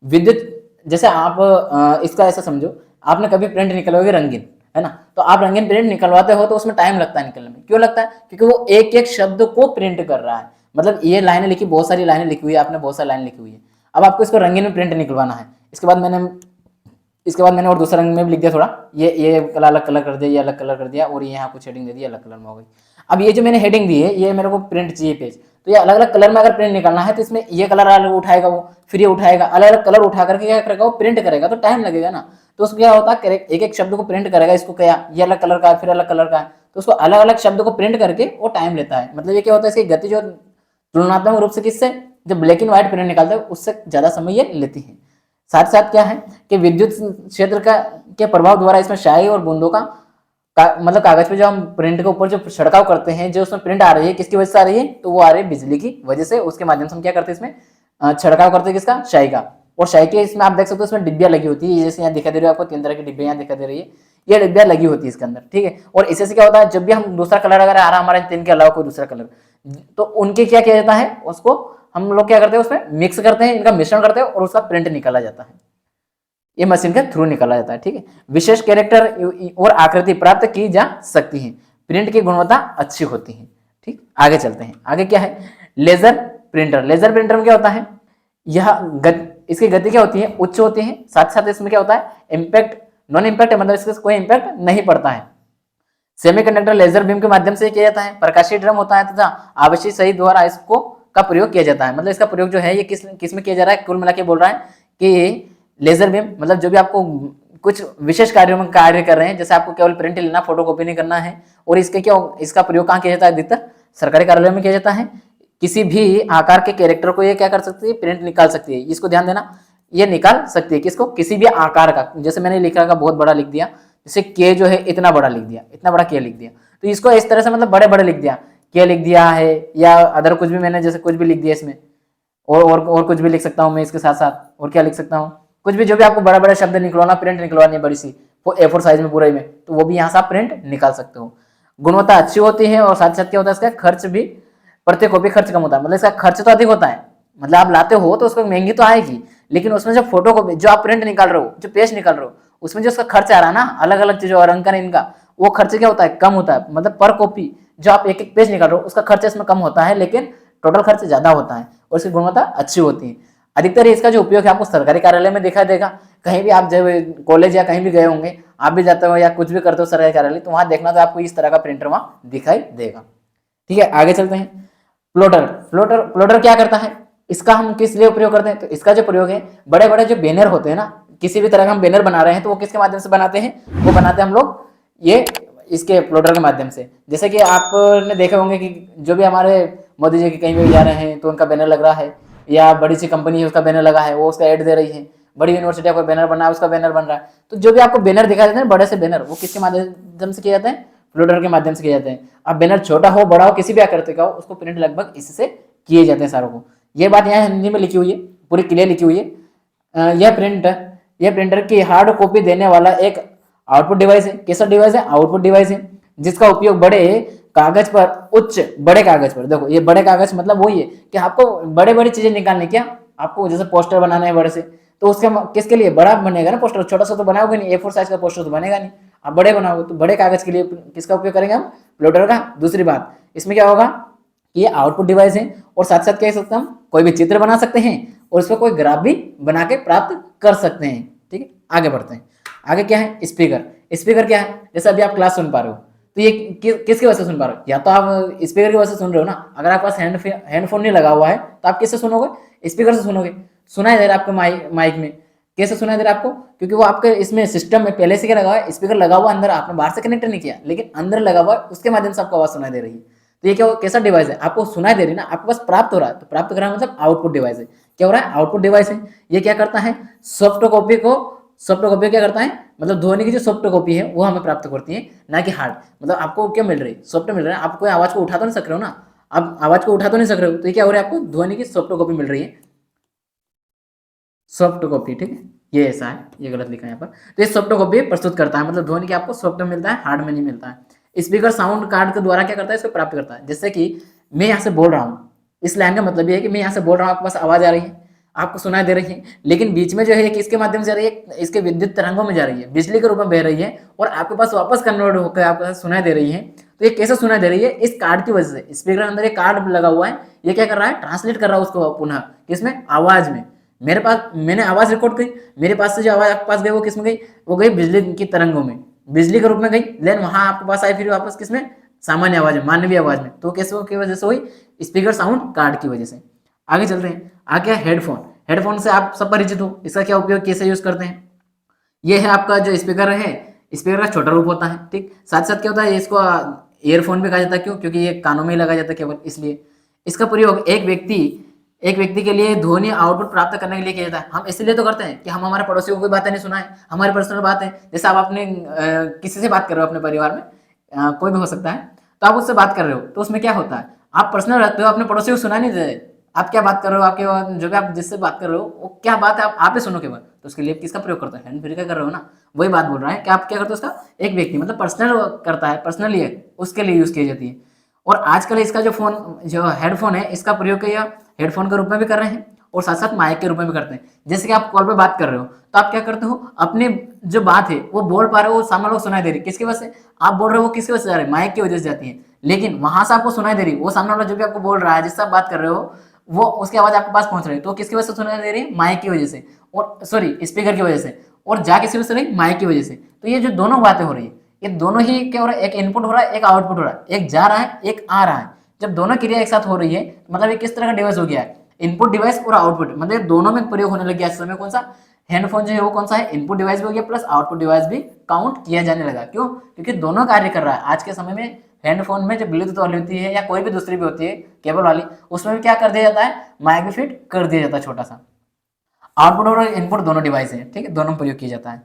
विद्युत, जैसे आप इसका ऐसा समझो, आपने कभी प्रिंट निकलवाओगे रंगीन, है ना, तो आप रंगीन प्रिंट निकलवाते हो तो उसमें टाइम लगता है निकलने में। क्यों लगता है, क्योंकि वो एक एक शब्द को प्रिंट कर रहा है। मतलब ये लाइनें लिखी, बहुत सारी लाइनें लिखी हुई है, आपने बहुत सारी लाइन लिखी हुई है, अब आपको इसको रंगीन में प्रिंट निकलवाना है। इसके बाद मैंने और दूसरा रंग में भी लिख दिया थोड़ा, ये अलग कलर कर दिया, ये अलग कलर कर दिया और ये यहाँ कुछ हेडिंग दे दी, अलग कलर में हो गई। अब ये जो मैंने हेडिंग दी है, ये मेरे को प्रिंट चाहिए पेज, तो ये अलग अलग कलर में अगर प्रिंट निकालना है तो इसमें ये कलर अलग उठाएगा वो, फिर ये उठाएगा, अलग अलग कलर उठा करके क्या करेगा, वो प्रिंट करेगा, तो टाइम लगेगा ना। तो उसमें क्या होता है, एक एक शब्द को प्रिंट करेगा, इसको क्या ये अलग कलर का है, फिर अलग कलर का है, तो उसको अलग अलग शब्द को प्रिंट करके वो टाइम लेता है। मतलब ये क्या होता है, इसकी गति जो तुलनात्मक रूप से किससे, जो ब्लैक एंड व्हाइट प्रिंट निकालता है उससे ज्यादा समय ये लेती है। साथ साथ क्या है कि विद्युत क्षेत्र का के प्रभाव द्वारा इसमें स्याही और बूंदों का मतलब कागज पे जो हम प्रिंट के ऊपर जो छिड़काव करते हैं, जो उसमें प्रिंट आ रही है, किसकी वजह से आ रही है, तो वो आ रही है बिजली की वजह से। उसके माध्यम से हम क्या करते हैं, इसमें छिड़काव करते हैं, किसका, स्याही का। और स्याही के इसमें आप देख सकते हो, इसमें डिब्बियां लगी होती है, जैसे यहाँ दिखा दे रही है आपको, 3 तरह की डिब्बियां यहाँ दिखा दे रही है, ये डिब्बियां लगी होती है इसके अंदर। ठीक है, और इससे से क्या होता है, जब भी हम दूसरा कलर अगर आ रहा है हमारे 3 के अलावा कोई दूसरा कलर, तो उनके क्या किया जाता है, उसको हम लोग क्या करते हैं, उसमें मिक्स करते हैं, इनका मिश्रण करते हैं और उसका प्रिंट निकाला जाता है, ये मशीन के थ्रू निकाला जाता है। ठीक है, विशेष कैरेक्टर और आकृति प्राप्त की जा सकती है, प्रिंट की गुणवत्ता अच्छी होती है। ठीक, आगे चलते हैं। आगे क्या है, लेजर प्रिंटर। लेजर प्रिंटर में क्या होता है, इसकी गति क्या होती है, उच्च होती है। साथ साथ इसमें क्या होता है, इम्पैक्ट नॉन इम्पैक्ट, मतलब इसका कोई इम्पैक्ट नहीं पड़ता है। सेमीकंडक्टर लेजर बीम के माध्यम से किया जाता है। प्रकाशीय ड्रम होता है तथा आवासीय सही द्वारा इसको का प्रयोग किया जाता है। मतलब इसका प्रयोग जो है ये किस में किया जा रहा है, कुल मिला के बोल रहा है कि लेजर बीम, मतलब जो भी आपको कुछ विशेष कार्यों में कार्य कर रहे हैं, जैसे आपको केवल प्रिंट लेना, फोटोकॉपी नहीं करना है, और इसका प्रयोग कहाँ किया जाता है, अधिकतर सरकारी कार्यालय में किया जाता है। किसी भी आकार के कैरेक्टर को ये क्या कर सकती है, प्रिंट निकाल सकती है। इसको ध्यान देना, ये निकाल सकती है किसको, किसी भी आकार का। जैसे मैंने लिखा का बहुत बड़ा लिख दिया, जैसे के जो है इतना बड़ा लिख दिया, इतना बड़ा के लिख दिया, तो इसको इस तरह से मतलब बड़े बड़े लिख दिया, के लिख दिया है, या अदर कुछ भी मैंने जैसे कुछ भी लिख दिया इसमें, और कुछ भी लिख सकता हूँ मैं इसके साथ साथ, और क्या लिख सकता हूँ, कुछ भी जो भी आपको बड़ा बड़ा शब्द निकलवाना, प्रिंट निकलवानी है बड़ी सी A4 साइज में पूरे में, तो वो भी यहाँ से आप प्रिंट निकाल सकते हो। गुणवत्ता अच्छी होती है और साथ साथ क्या होता है, इसका खर्च भी, प्रत्येक कॉपी खर्च कम होता है। मतलब इसका खर्च तो अधिक होता है, मतलब आप लाते हो तो उसको महंगी तो आएगी, लेकिन उसमें जो फोटो कॉपी, जो आप प्रिंट निकाल रहे हो, जो पेज निकाल रहे हो, उसमें जो उसका खर्च आ रहा है ना, अलग अलग चीजों और अंकन इनका, वो खर्च क्या होता है, कम होता है। मतलब पर कॉपी जो आप एक एक पेज निकाल रहे हो, उसका खर्च इसमें कम होता है, लेकिन टोटल खर्च ज्यादा होता है और इसकी गुणवत्ता अच्छी होती है। अधिकतर इसका जो उपयोग है आपको सरकारी कार्यालय में दिखाई देगा। कहीं भी आप जब कॉलेज या कहीं भी गए होंगे, आप भी जाते हो या कुछ भी करते हो सरकारी कार्यालय, तो वहां देखना तो आपको इस तरह का प्रिंटर वहां दिखाई देगा। ठीक है, आगे चलते हैं। प्लॉटर क्या करता है, इसका हम किस लिए प्रयोग करते हैं, तो इसका जो प्रयोग है, बड़े बड़े जो बैनर होते हैं ना, किसी भी तरह का हम बैनर बना रहे हैं, तो वो किसके माध्यम से बनाते हैं, वो बनाते हैं हम लोग ये इसके प्लॉटर के माध्यम से। जैसे कि आपने देखे होंगे कि जो भी हमारे मोदी जी के कहीं भी जा रहे हैं तो उनका बैनर लग रहा है, या बड़ी सी कंपनी है उसका बैनर लगा है, वो उसका ऐड दे रही है, बड़ी यूनिवर्सिटी का बैनर बना है उसका बैनर बन रहा है, तो जो भी आपको बैनर दिखाई देते हैं बड़े से बैनर, वो किसके माध्यम से किए जाते हैं, प्लॉटर के माध्यम से किए जाते हैं। अब बैनर छोटा हो बड़ा हो किसी भी आकृति का हो, उसको प्रिंट लगभग इससे किए जाते हैं सारों को। ये बात यहाँ हिंदी में लिखी हुई है, पूरी क्लियर लिखी हुई है। ये प्रिंटर की हार्ड कॉपी देने वाला एक आउटपुट डिवाइस है। कैसा डिवाइस है? आउटपुट डिवाइस है, जिसका उपयोग बड़े कागज पर, बड़े कागज पर, देखो ये बड़े कागज मतलब वही है कि आपको बड़े बड़ी चीजें निकालनी, क्या आपको जैसे पोस्टर बनाना है बड़े से, तो उसके किसके लिए बड़ा बनेगा ना पोस्टर, छोटा सा तो बनाओगे नहीं, A4 साइज का पोस्टर तो बनेगा नहीं, आप बड़े बनाओगे। तो बड़े कागज के लिए किसका उपयोग करेंगे हम? प्लोटर का। दूसरी बात इसमें क्या होगा कि ये आउटपुट डिवाइस है और साथ साथ क्या कर सकते हैं हम, कोई भी चित्र बना सकते हैं और उस पर कोई ग्राफ भी बना के प्राप्त कर सकते हैं। ठीक है, आगे बढ़ते हैं। आगे क्या है? स्पीकर। स्पीकर क्या है? जैसे अभी आप क्लास सुन पा रहे हो, तो ये किसकी वजह से सुन पा रहे हो? या तो आप स्पीकर की वजह से सुन रहे हो ना, अगर आपके पास हैंडफोन नहीं लगा हुआ है तो आप किससे सुनोगे? स्पीकर से सुनोगे। सुनाई दे रहा है आपको माइक में, कैसे सुनाई दे रहा है आपको? क्योंकि वो आपके इसमें सिस्टम में पहले से क्या लगा हुआ है, स्पीकर लगा हुआ अंदर, आपने बाहर से कनेक्ट नहीं किया, लेकिन अंदर लगा हुआ है, उसके माध्यम से आपको आवाज सुनाई दे रही है। तो ये क्या, कैसा डिवाइस है? आपको सुनाई दे रही है ना, आपके पास प्राप्त हो रहा है, तो प्राप्त कर रहा है मतलब आउटपुट डिवाइस है। क्या हो रहा है? आउटपुट डिवाइस है। ये क्या करता है? सॉफ्ट कॉपी क्या करता है, मतलब ध्वनि की जो सॉफ्ट कॉपी है वो हमें प्राप्त करती है, ना कि हार्ड। मतलब आपको क्या मिल रही है? सॉफ्ट मिल रहा है। आप कोई आवाज को उठा तो नहीं सक रहे हो ना, आप आवाज को उठा तो नहीं सक रहे हो, तो ये क्या हो रहा है? आपको ध्वनि की सॉफ्ट कॉपी मिल रही है, सॉफ्ट कॉपी। ठीक है, ये ऐसा है, ये गलत लिखा है यहाँ पर। तो ये सॉफ्ट कॉपी प्रस्तुत करता है, मतलब ध्वनि की आपको सॉफ्ट में मिलता है, हार्ड में नहीं मिलता है। स्पीकर साउंड कार्ड के द्वारा क्या करता है? इसको प्राप्त करता है। जैसे कि मैं यहाँ से बोल रहा हूँ, इस लाइन का मतलब ये है कि मैं यहाँ से बोल रहा हूँ, आपके पास आवाज आ रही है, आपको सुनाई दे रही है, लेकिन बीच में जो है किसके माध्यम से जा रही है? इसके विद्युत तरंगों में जा रही है, बिजली के रूप में बह रही है और आपके पास वापस कन्वर्ट होकर आपके पास सुनाई दे रही है। तो ये कैसे सुनाई दे रही है? इस कार्ड की वजह से। स्पीकर के अंदर एक कार्ड लगा हुआ है, ये क्या कर रहा है? ट्रांसलेट कर रहा है उसको पुनः किसमें? आवाज में। मेरे पास, मैंने आवाज रिकॉर्ड की, मेरे पास से जो आवाज आपके पास गई वो किसमें गई? वो गई बिजली की तरंगों में, बिजली के रूप में गई, लेकिन वहां आपके पास आई फिर वापस किसमें? सामान्य आवाज में, मानवीय आवाज में। तो कैसे की वजह से हुई? स्पीकर साउंड कार्ड की वजह से। आगे चलते हैं। आगे हेडफोन। हेडफोन से आप सब परिचित हो, इसका क्या उपयोग, कैसे यूज करते हैं? ये है आपका जो स्पीकर है, स्पीकर का छोटा रूप होता है। ठीक, साथ साथ क्या होता है, इसको ईयरफोन भी कहा जाता है। क्यों? क्योंकि ये कानों में ही लगाया जाता है केवल, इसलिए इसका प्रयोग एक व्यक्ति के लिए ध्वनि आउटपुट प्राप्त करने के लिए किया जाता है। हम इसलिए तो करते हैं कि हम हमारे पड़ोसियों को कोई बातें नहीं सुनाए, हमारी पर्सनल बात है। जैसे आप अपने किसी से बात कर रहे हो अपने परिवार में, कोई भी हो सकता है, तो आप उससे बात कर रहे हो, तो उसमें क्या होता है, आप पर्सनल रखते हो, अपने पड़ोसी को सुना नहीं दे, आप क्या बात कर रहे हो, आपके जो भी आप जिससे बात कर रहे हो वो क्या बात है, आप ही सुनो केवल। तो उसके लिए किसका प्रयोग करते हैं? हैंड फ्री का कर रहे हो ना, वही बात बोल रहा है कि आप क्या करते हो, उसका एक व्यक्ति मतलब पर्सनल करता है, पर्सनली उसके लिए यूज की जाती है। और आजकल इसका जो हेडफोन है, इसका प्रयोग हेडफोन के रूप में भी कर रहे हैं और साथ साथ माइक के रूप में भी करते हैं। जैसे कि आप कॉल पे बात कर रहे हो, तो आप क्या करते हो, अपनी जो बात है वो बोल पा रहे हो, वो सामने लोग सुनाई दे रही है, किसकी वजह से आप बोल रहे हो, वो किसकी वजह से जा रही है? माइक की वजह से जाती है। लेकिन वहां से आपको सुनाई दे रही, वो सामने वाला जो भी आपको बोल रहा है, जिससे आप बात कर रहे हो, वो उसकी आवाज आपके पास पहुंच रही है, तो किसकी वजह से सुनाई दे रही है? माइक की वजह से, और सॉरी स्पीकर की वजह से। और जा किसकी वजह से रही? माइक की वजह से। तो ये जो दोनों बातें हो रही है, ये दोनों ही क्या हो रहा है, एक इनपुट हो रहा है, एक आउटपुट हो रहा है, एक जा रहा है, एक आ रहा है। जब दोनों क्रिया एक साथ हो रही है, मतलब ये किस तरह का डिवाइस हो गया है? इनपुट डिवाइस और आउटपुट, मतलब दोनों में प्रयोग होने लग गया इस समय। कौन सा? हैंडफोन जो है वो कौन सा है? इनपुट डिवाइस भी हो गया, प्लस आउटपुट डिवाइस भी काउंट किया जाने लगा। क्यों? क्योंकि दोनों कार्य कर रहा है। आज के समय में हैंडफोन में जो ब्लूटूथ वाली होती है या कोई भी दूसरी भी होती है केबल वाली, उसमें भी क्या कर दिया जाता है? माइक भी फिट कर दिया जाता है छोटा सा। आउटपुट और इनपुट दोनों डिवाइस है, ठीक है, दोनों प्रयोग किया जाता है।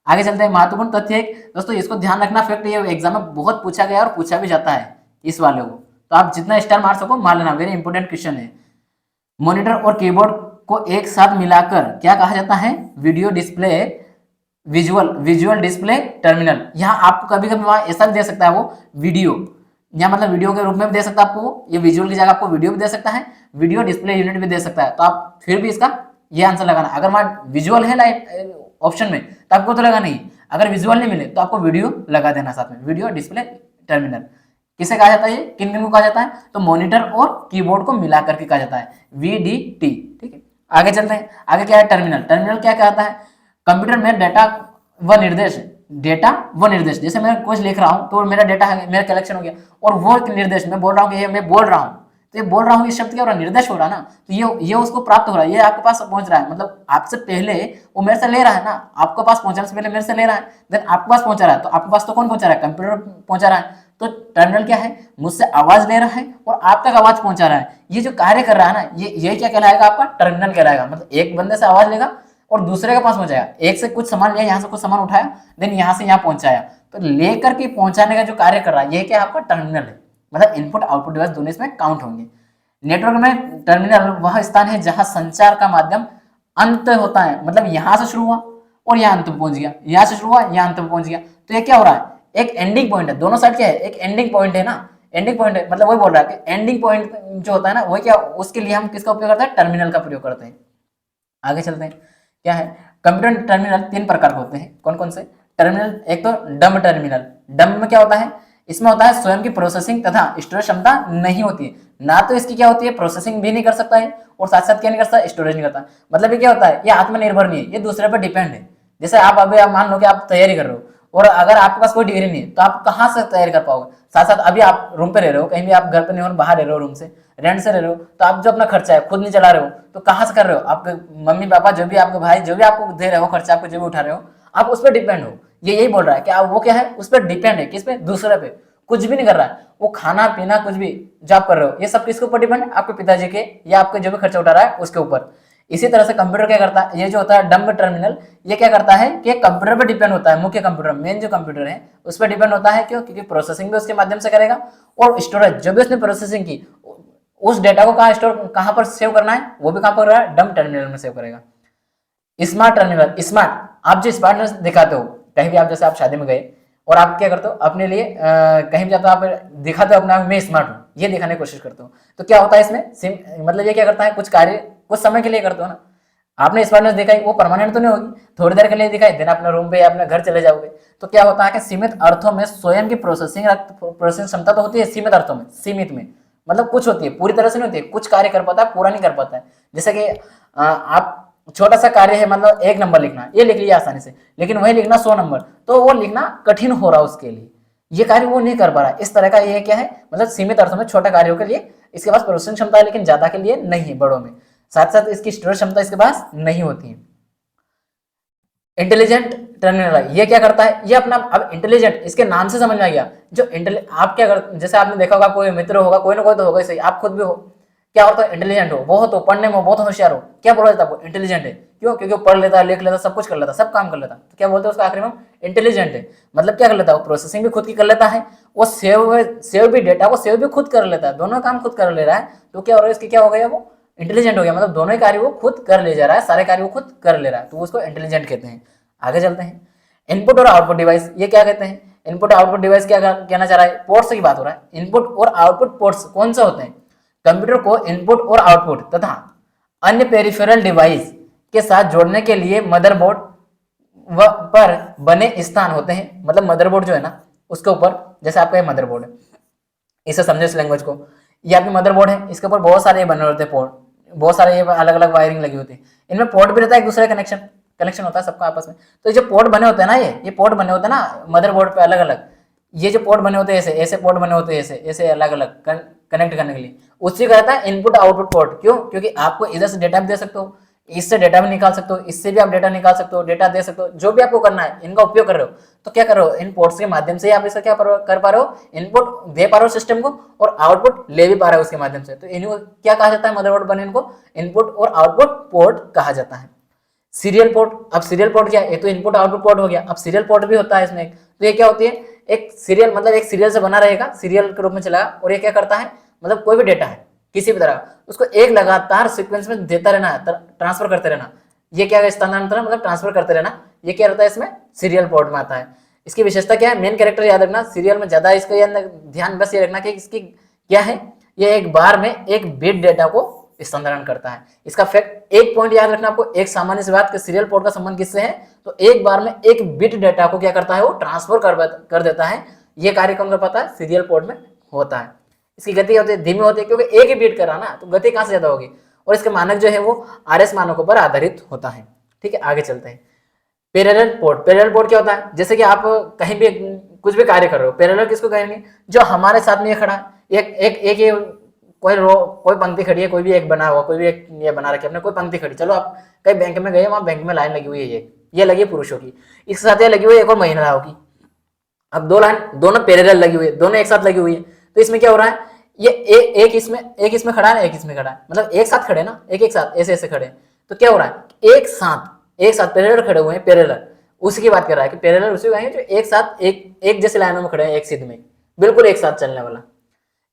आगे चलते हैं। महत्वपूर्ण तथ्य है दोस्तों, इसको ध्यान रखना, फैक्ट ये एग्जाम में बहुत पूछा गया और पूछा भी जाता है इस वाले को, तो आप जितना स्टार मार सको मार लेना, वेरी इंपॉर्टेंट क्वेश्चन है। मॉनिटर और कीबोर्ड को एक साथ मिलाकर क्या कहा जाता है? Video display, visual display terminal. यहाँ आपको कभी कभी वहां ऐसा भी दे सकता है वो वीडियो, या मतलब वीडियो के रूप में भी दे सकता है आपको, ये विजुअल की जगह आपको वीडियो भी दे सकता है, वीडियो डिस्प्ले यूनिट भी दे सकता है। तो आप फिर भी इसका ये आंसर लगाना। अगर मान विजुअल है लाइट ऑप्शन में तो आपको तो लगा नहीं, अगर विजुअल नहीं मिले तो आपको वीडियो लगा देना साथ में, वीडियो डिस्प्ले टर्मिनल। किसे कहा जाता है? ये किन किन को कहा जाता है? तो मॉनिटर और कीबोर्ड को मिलाकर के कहा जाता है, VDT। ठीक है, आगे चलते हैं। आगे क्या है? टर्मिनल। टर्मिनल क्या कहता है? कंप्यूटर में डेटा व निर्देश, जैसे मैं कुछ लिख रहा हूं तो मेरा डेटा है, मेरा कलेक्शन हो गया, और वो निर्देश मैं बोल रहा हूँ कि ये मैं बोल रहा हूँ, तो ये बोल रहा हूँ, ये शब्द क्या हो रहा है? निर्देश हो रहा है ना, तो ये उसको प्राप्त हो रहा है, ये आपके पास पहुंच रहा है, मतलब आपसे पहले वो मेरे से ले रहा है ना, आपके पास पहुंचाने से पहले मेरे से ले रहा है, देन आपके पास पहुंचा रहा है, तो आपके पास तो कौन पहुंचा रहा है? कंप्यूटर पहुंचा रहा है। तो टर्मिनल क्या है? मुझसे आवाज ले रहा है और आप तक आवाज पहुंचा रहा है, ये जो कार्य कर रहा है ना, ये क्या कहलाएगा? आपका टर्मिनल कहलाएगा। मतलब एक बंदे से आवाज लेगा और दूसरे के पास पहुंचाएगा, एक से कुछ सामान लिया, यहाँ से कुछ सामान उठाया, देन यहाँ से यहाँ पहुंचाया, तो लेकर के पहुंचाने का जो कार्य कर रहा है, ये क्या आपका टर्मिनल है। मतलब इनपुट आउटपुट डिवाइस दोनों इसमें काउंट होंगे। नेटवर्क में टर्मिनल वह स्थान है जहां संचार का माध्यम अंत होता है, मतलब यहां से शुरू हुआ और यहाँ अंत पे पहुंच गया, यहाँ से शुरू हुआ यहाँ अंत पे पहुंच गया। तो ये क्या हो रहा है, एक एंडिंग पॉइंट है, दोनों साइड क्या है, एक एंडिंग पॉइंट है ना, एंडिंग पॉइंट है, मतलब वही बोल रहा है कि एंडिंग पॉइंट जो होता है ना, वही क्या, उसके लिए हम किसका उपयोग करते हैं, टर्मिनल का प्रयोग करते हैं। आगे चलते हैं, क्या है, कंप्यूटर टर्मिनल 3 प्रकार के होते हैं, कौन कौन से टर्मिनल, एक तो डम टर्मिनल, डम में क्या होता है, इसमें होता है स्वयं की प्रोसेसिंग तथा स्टोरेज क्षमता नहीं होती है, ना तो इसकी क्या होती है, प्रोसेसिंग भी नहीं कर सकता है और साथ साथ क्या नहीं करता, स्टोरेज नहीं करता। मतलब ये क्या होता है, ये आत्मनिर्भर नहीं है, ये दूसरे पर डिपेंड है। जैसे आप अभी आप मान लो कि आप तैयारी कर रहे हो और अगर आपके पास कोई डिग्री नहीं है तो आप कहाँ से तैयारी कर पाओगे। साथ साथ अभी आप रूम पे रह रहे हो, कहीं भी आप घर पे नहीं हो, बाहर रह रहे हो, रूम से रेंट से रह रहे हो, तो आप जो अपना खर्चा है खुद नहीं चला रहे हो तो कहाँ से कर रहे हो, आपके मम्मी पापा जो भी, आपके भाई जो भी आपको दे रहे हो खर्चा, आपको जो भी उठा रहे हो, आप उस पर डिपेंड हो। ये यही बोल रहा है कि आप वो क्या है, उस पर डिपेंड है, किस पे, दूसरे पे, कुछ भी नहीं कर रहा है वो, खाना पीना कुछ भी जो आप कर रहे हो ये सब किसके ऊपर डिपेंड है, आपके पिताजी के या आपके जो भी खर्चा उठा रहा है उसके ऊपर। इसी तरह से कंप्यूटर क्या करता है, ये जो होता है डम्ब टर्मिनल, ये क्या करता है कि कंप्यूटर पर डिपेंड होता है, मुख्य कंप्यूटर, मेन जो कंप्यूटर है उस पर डिपेंड होता है। क्यों, क्योंकि प्रोसेसिंग भी उसके माध्यम से करेगा और स्टोरेज जो भी उसने प्रोसेसिंग की उस डेटा को कहाँ स्टोर, कहाँ पर सेव करना है, वो भी कहाँ पर रहा है, डम्ब टर्मिनल में सेव करेगा। स्मार्ट टर्मिनल, स्मार्ट, आप जो स्मार्टनेस दिखाते हो कहीं भी, आप जैसे आप शादी में गए और आप क्या करते हो अपने लिए कहीं भी जाते हो, आप दिखाते हो अपना मैं स्मार्ट हूँ, ये दिखाने की कोशिश करते हो, तो क्या होता है इसमें, मतलब ये क्या करता है, कुछ कार्य कुछ समय के लिए करते हो ना, आपने स्मार्टनेस दिखाई, वो परमानेंट तो नहीं होगी, थोड़ी देर के लिए दिखाई, देन अपने रूम पे या अपने घर चले जाओगे, तो क्या होता है कि सीमित अर्थों में स्वयं की प्रोसेसिंग क्षमता तो होती है, सीमित अर्थों में, सीमित में मतलब कुछ होती है, पूरी तरह से नहीं होती है, कुछ कार्य कर पाता है, पूरा नहीं कर पाता है। जैसे कि आप छोटा सा कार्य है, मतलब 1 नंबर लिखना, ये लिख लिया आसानी से, लेकिन वही लिखना 100 नंबर, तो वो लिखना कठिन हो रहा है उसके लिए, ये कार्य वो नहीं कर पा रहा। इस तरह का ये क्या है, मतलब सीमित अर्थों में छोटे कार्यों के लिए इसके पास प्रोसेसिंग क्षमता है, लेकिन ज्यादा के लिए नहीं है, बड़ों में। साथ साथ इसकी स्टोरेज क्षमता इसके पास नहीं होती है। इंटेलिजेंट टर्मिनल, ये क्या करता है, ये अपना, अब इंटेलिजेंट इसके नाम से समझ में आ गया, जो आप क्या कर, जैसे आपने देखा होगा कोई मित्र होगा, कोई ना कोई तो होगा सही, आप खुद भी हो, क्या होता है, इंटेलिजेंट हो, बहुत हो, पढ़ने में बहुत होशियार हो, क्या बोला जाता है, वो इंटेलिजेंट है। क्यों, क्योंकि वो पढ़ लेता है, लिख लेता, सब कुछ कर लेता, सब काम कर लेता, तो क्या बोलते हैं उसका आखिरी में, इंटेलिजेंट है। मतलब क्या कर लेता है, वो प्रोसेसिंग भी खुद की कर लेता है, वो सेव भी, डेटा को सेव भी खुद कर लेता है, दोनों काम खुद कर ले रहा है, तो क्या हो रहा है, इसकी क्या हो गया, वो इंटेलिजेंट हो गया, मतलब दोनों ही कार्य वो खुद कर ले जा रहा है, सारे कार्य वो खुद कर ले रहा है, तो उसको इंटेलिजेंट कहते हैं। आगे चलते हैं, इनपुट और आउटपुट डिवाइस, ये क्या कहते हैं, इनपुट आउटपुट डिवाइस क्या कहना चाह रहा है, पोर्ट्स की बात हो रहा है। इनपुट और आउटपुट पोर्ट्स कौन से होते हैं, कंप्यूटर को इनपुट और आउटपुट तथा अन्य पेरिफेरल डिवाइस के साथ जोड़ने के लिए मदरबोर्ड पर बने स्थान होते हैं। मतलब मदरबोर्ड जो है ना उसके ऊपर, जैसे आपका ये मदरबोर्ड है, इसे समझे इस लैंग्वेज को, ये आपकी मदरबोर्ड है, इसके ऊपर बहुत सारे ये बने होते हैं पोर्ट, बहुत सारे ये अलग अलग वायरिंग लगी होती है, इनमें पोर्ट भी रहता है, एक दूसरे कनेक्शन होता है सबका आपस में। तो ये जो पोर्ट बने होते हैं ना, ये पोर्ट बने होते हैं ना मदरबोर्ड पे अलग अलग, ये जो पोर्ट बने होते हैं, ऐसे पोर्ट बने होते हैं, ऐसे अलग अलग कनेक्ट करने के लिए, उससे कहता है इनपुट आउटपुट पोर्ट। क्यों, क्योंकि आपको इधर से डेटा भी दे सकते हो, इससे डेटा भी निकाल सकते हो, इससे भी आप डेटा निकाल सकते हो, डेटा दे सकते हो, जो भी आपको करना है इनका उपयोग कर रहे हो, तो क्या कर रहे हो, इन पोर्ट्स के माध्यम से आप इसका क्या कर पा रहे हो, इनपुट दे पा रहे हो सिस्टम को और आउटपुट ले भी पा रहे हो उसके माध्यम से, तो इनको क्या कहा जाता है, मदरबोर्ड बने इनको इनपुट और आउटपुट पोर्ट कहा जाता है। सीरियल पोर्ट, अब सीरियल पोर्ट क्या है, ये तो इनपुट आउटपुट पोर्ट हो गया, अब सीरियल पोर्ट भी होता है इसमें, तो ये क्या होती है, एक सीरियल, मतलब एक सीरियल से बना रहेगा, सीरियल के रूप में चलेगा, और ये क्या करता है, मतलब कोई भी डेटा है किसी भी तरह उसको एक लगातार सीक्वेंस में देता रहना है, ट्रांसफर करते रहना, ये क्या है, स्थानांतरण मतलब ट्रांसफर करते रहना, ये क्या रहता है इसमें, सीरियल पोर्ट में आता है। इसकी विशेषता क्या है, मेन कैरेक्टर याद रखना, सीरियल में ज्यादा इसका ध्यान बस ये रखना कि इसकी क्या है, ये एक बार में एक बिट डेटा को स्थानांतरण करता है। इसका फैक्ट, एक पॉइंट याद रखना आपको, एक सामान्य सी बात कि सीरियल पोर्ट का संबंध किससे है, तो एक बार में एक बिट डेटा को क्या करता है, वो ट्रांसफर कर देता है। ये कार्य कौन कर पाता है, सीरियल पोर्ट में होता है। इसकी गति होती है धीमी होती है, क्योंकि एक ही बीट कर रहा ना, तो गति कहां से ज्यादा होगी, और इसके मानक जो है वो आरएस मानकों पर आधारित होता है। ठीक है, आगे चलते हैं। पैरेलल पोर्ट, पैरेलल पोर्ट क्या होता है, जैसे कि आप कहीं भी कुछ भी कार्य कर रहे हो, पैरेलल किसको कहेंगे, जो हमारे साथ में ये खड़ा है, एक कोई पंक्ति खड़ी है, कोई भी एक बना हुआ, कोई भी एक ये बना रखे अपने, कोई पंक्ति खड़ी, चलो आप कहीं बैंक में गए, वहां बैंक में लाइन लगी हुई है, ये लगी है पुरुषों की, इसके साथ ये लगी हुई है एक और महिलाओं की। अब दो लाइन दोनों पैरेलल लगी हुई है, दोनों एक साथ लगी हुई है, तो इसमें क्या हो रहा है, ये एक इसमें खड़ा है, एक इसमें खड़ा है, मतलब एक साथ खड़े ना, एक साथ ऐसे खड़े, तो क्या हो रहा है, एक साथ पैरेलल खड़े हुए हैं, पैरेलल उसी की बात कर रहा है कि पैरेलल उसी को जो एक साथ एक जैसे लाइनों में खड़े हैं, एक सीध में, बिल्कुल एक साथ चलने वाला।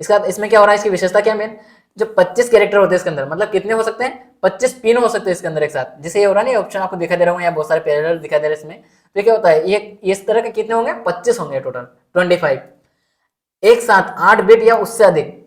इसका इसमें क्या हो रहा है, इसकी विशेषता क्या मेन, जो 25 कैरेक्टर होते हैं इसके अंदर, मतलब कितने हो सकते हैं, 25 पिन हो सकते हैं इसके अंदर एक साथ। जैसे ये हो रहा है ना, ऑप्शन आपको दिखाई दे रहा हूँ, यहाँ बहुत सारे पैरेलल दिखाई दे रहे हैं इसमें। तो क्या होता है, ये इस तरह के कितने होंगे, 25 होंगे टोटल, 25 एक साथ 8 बिट या उससे अधिक।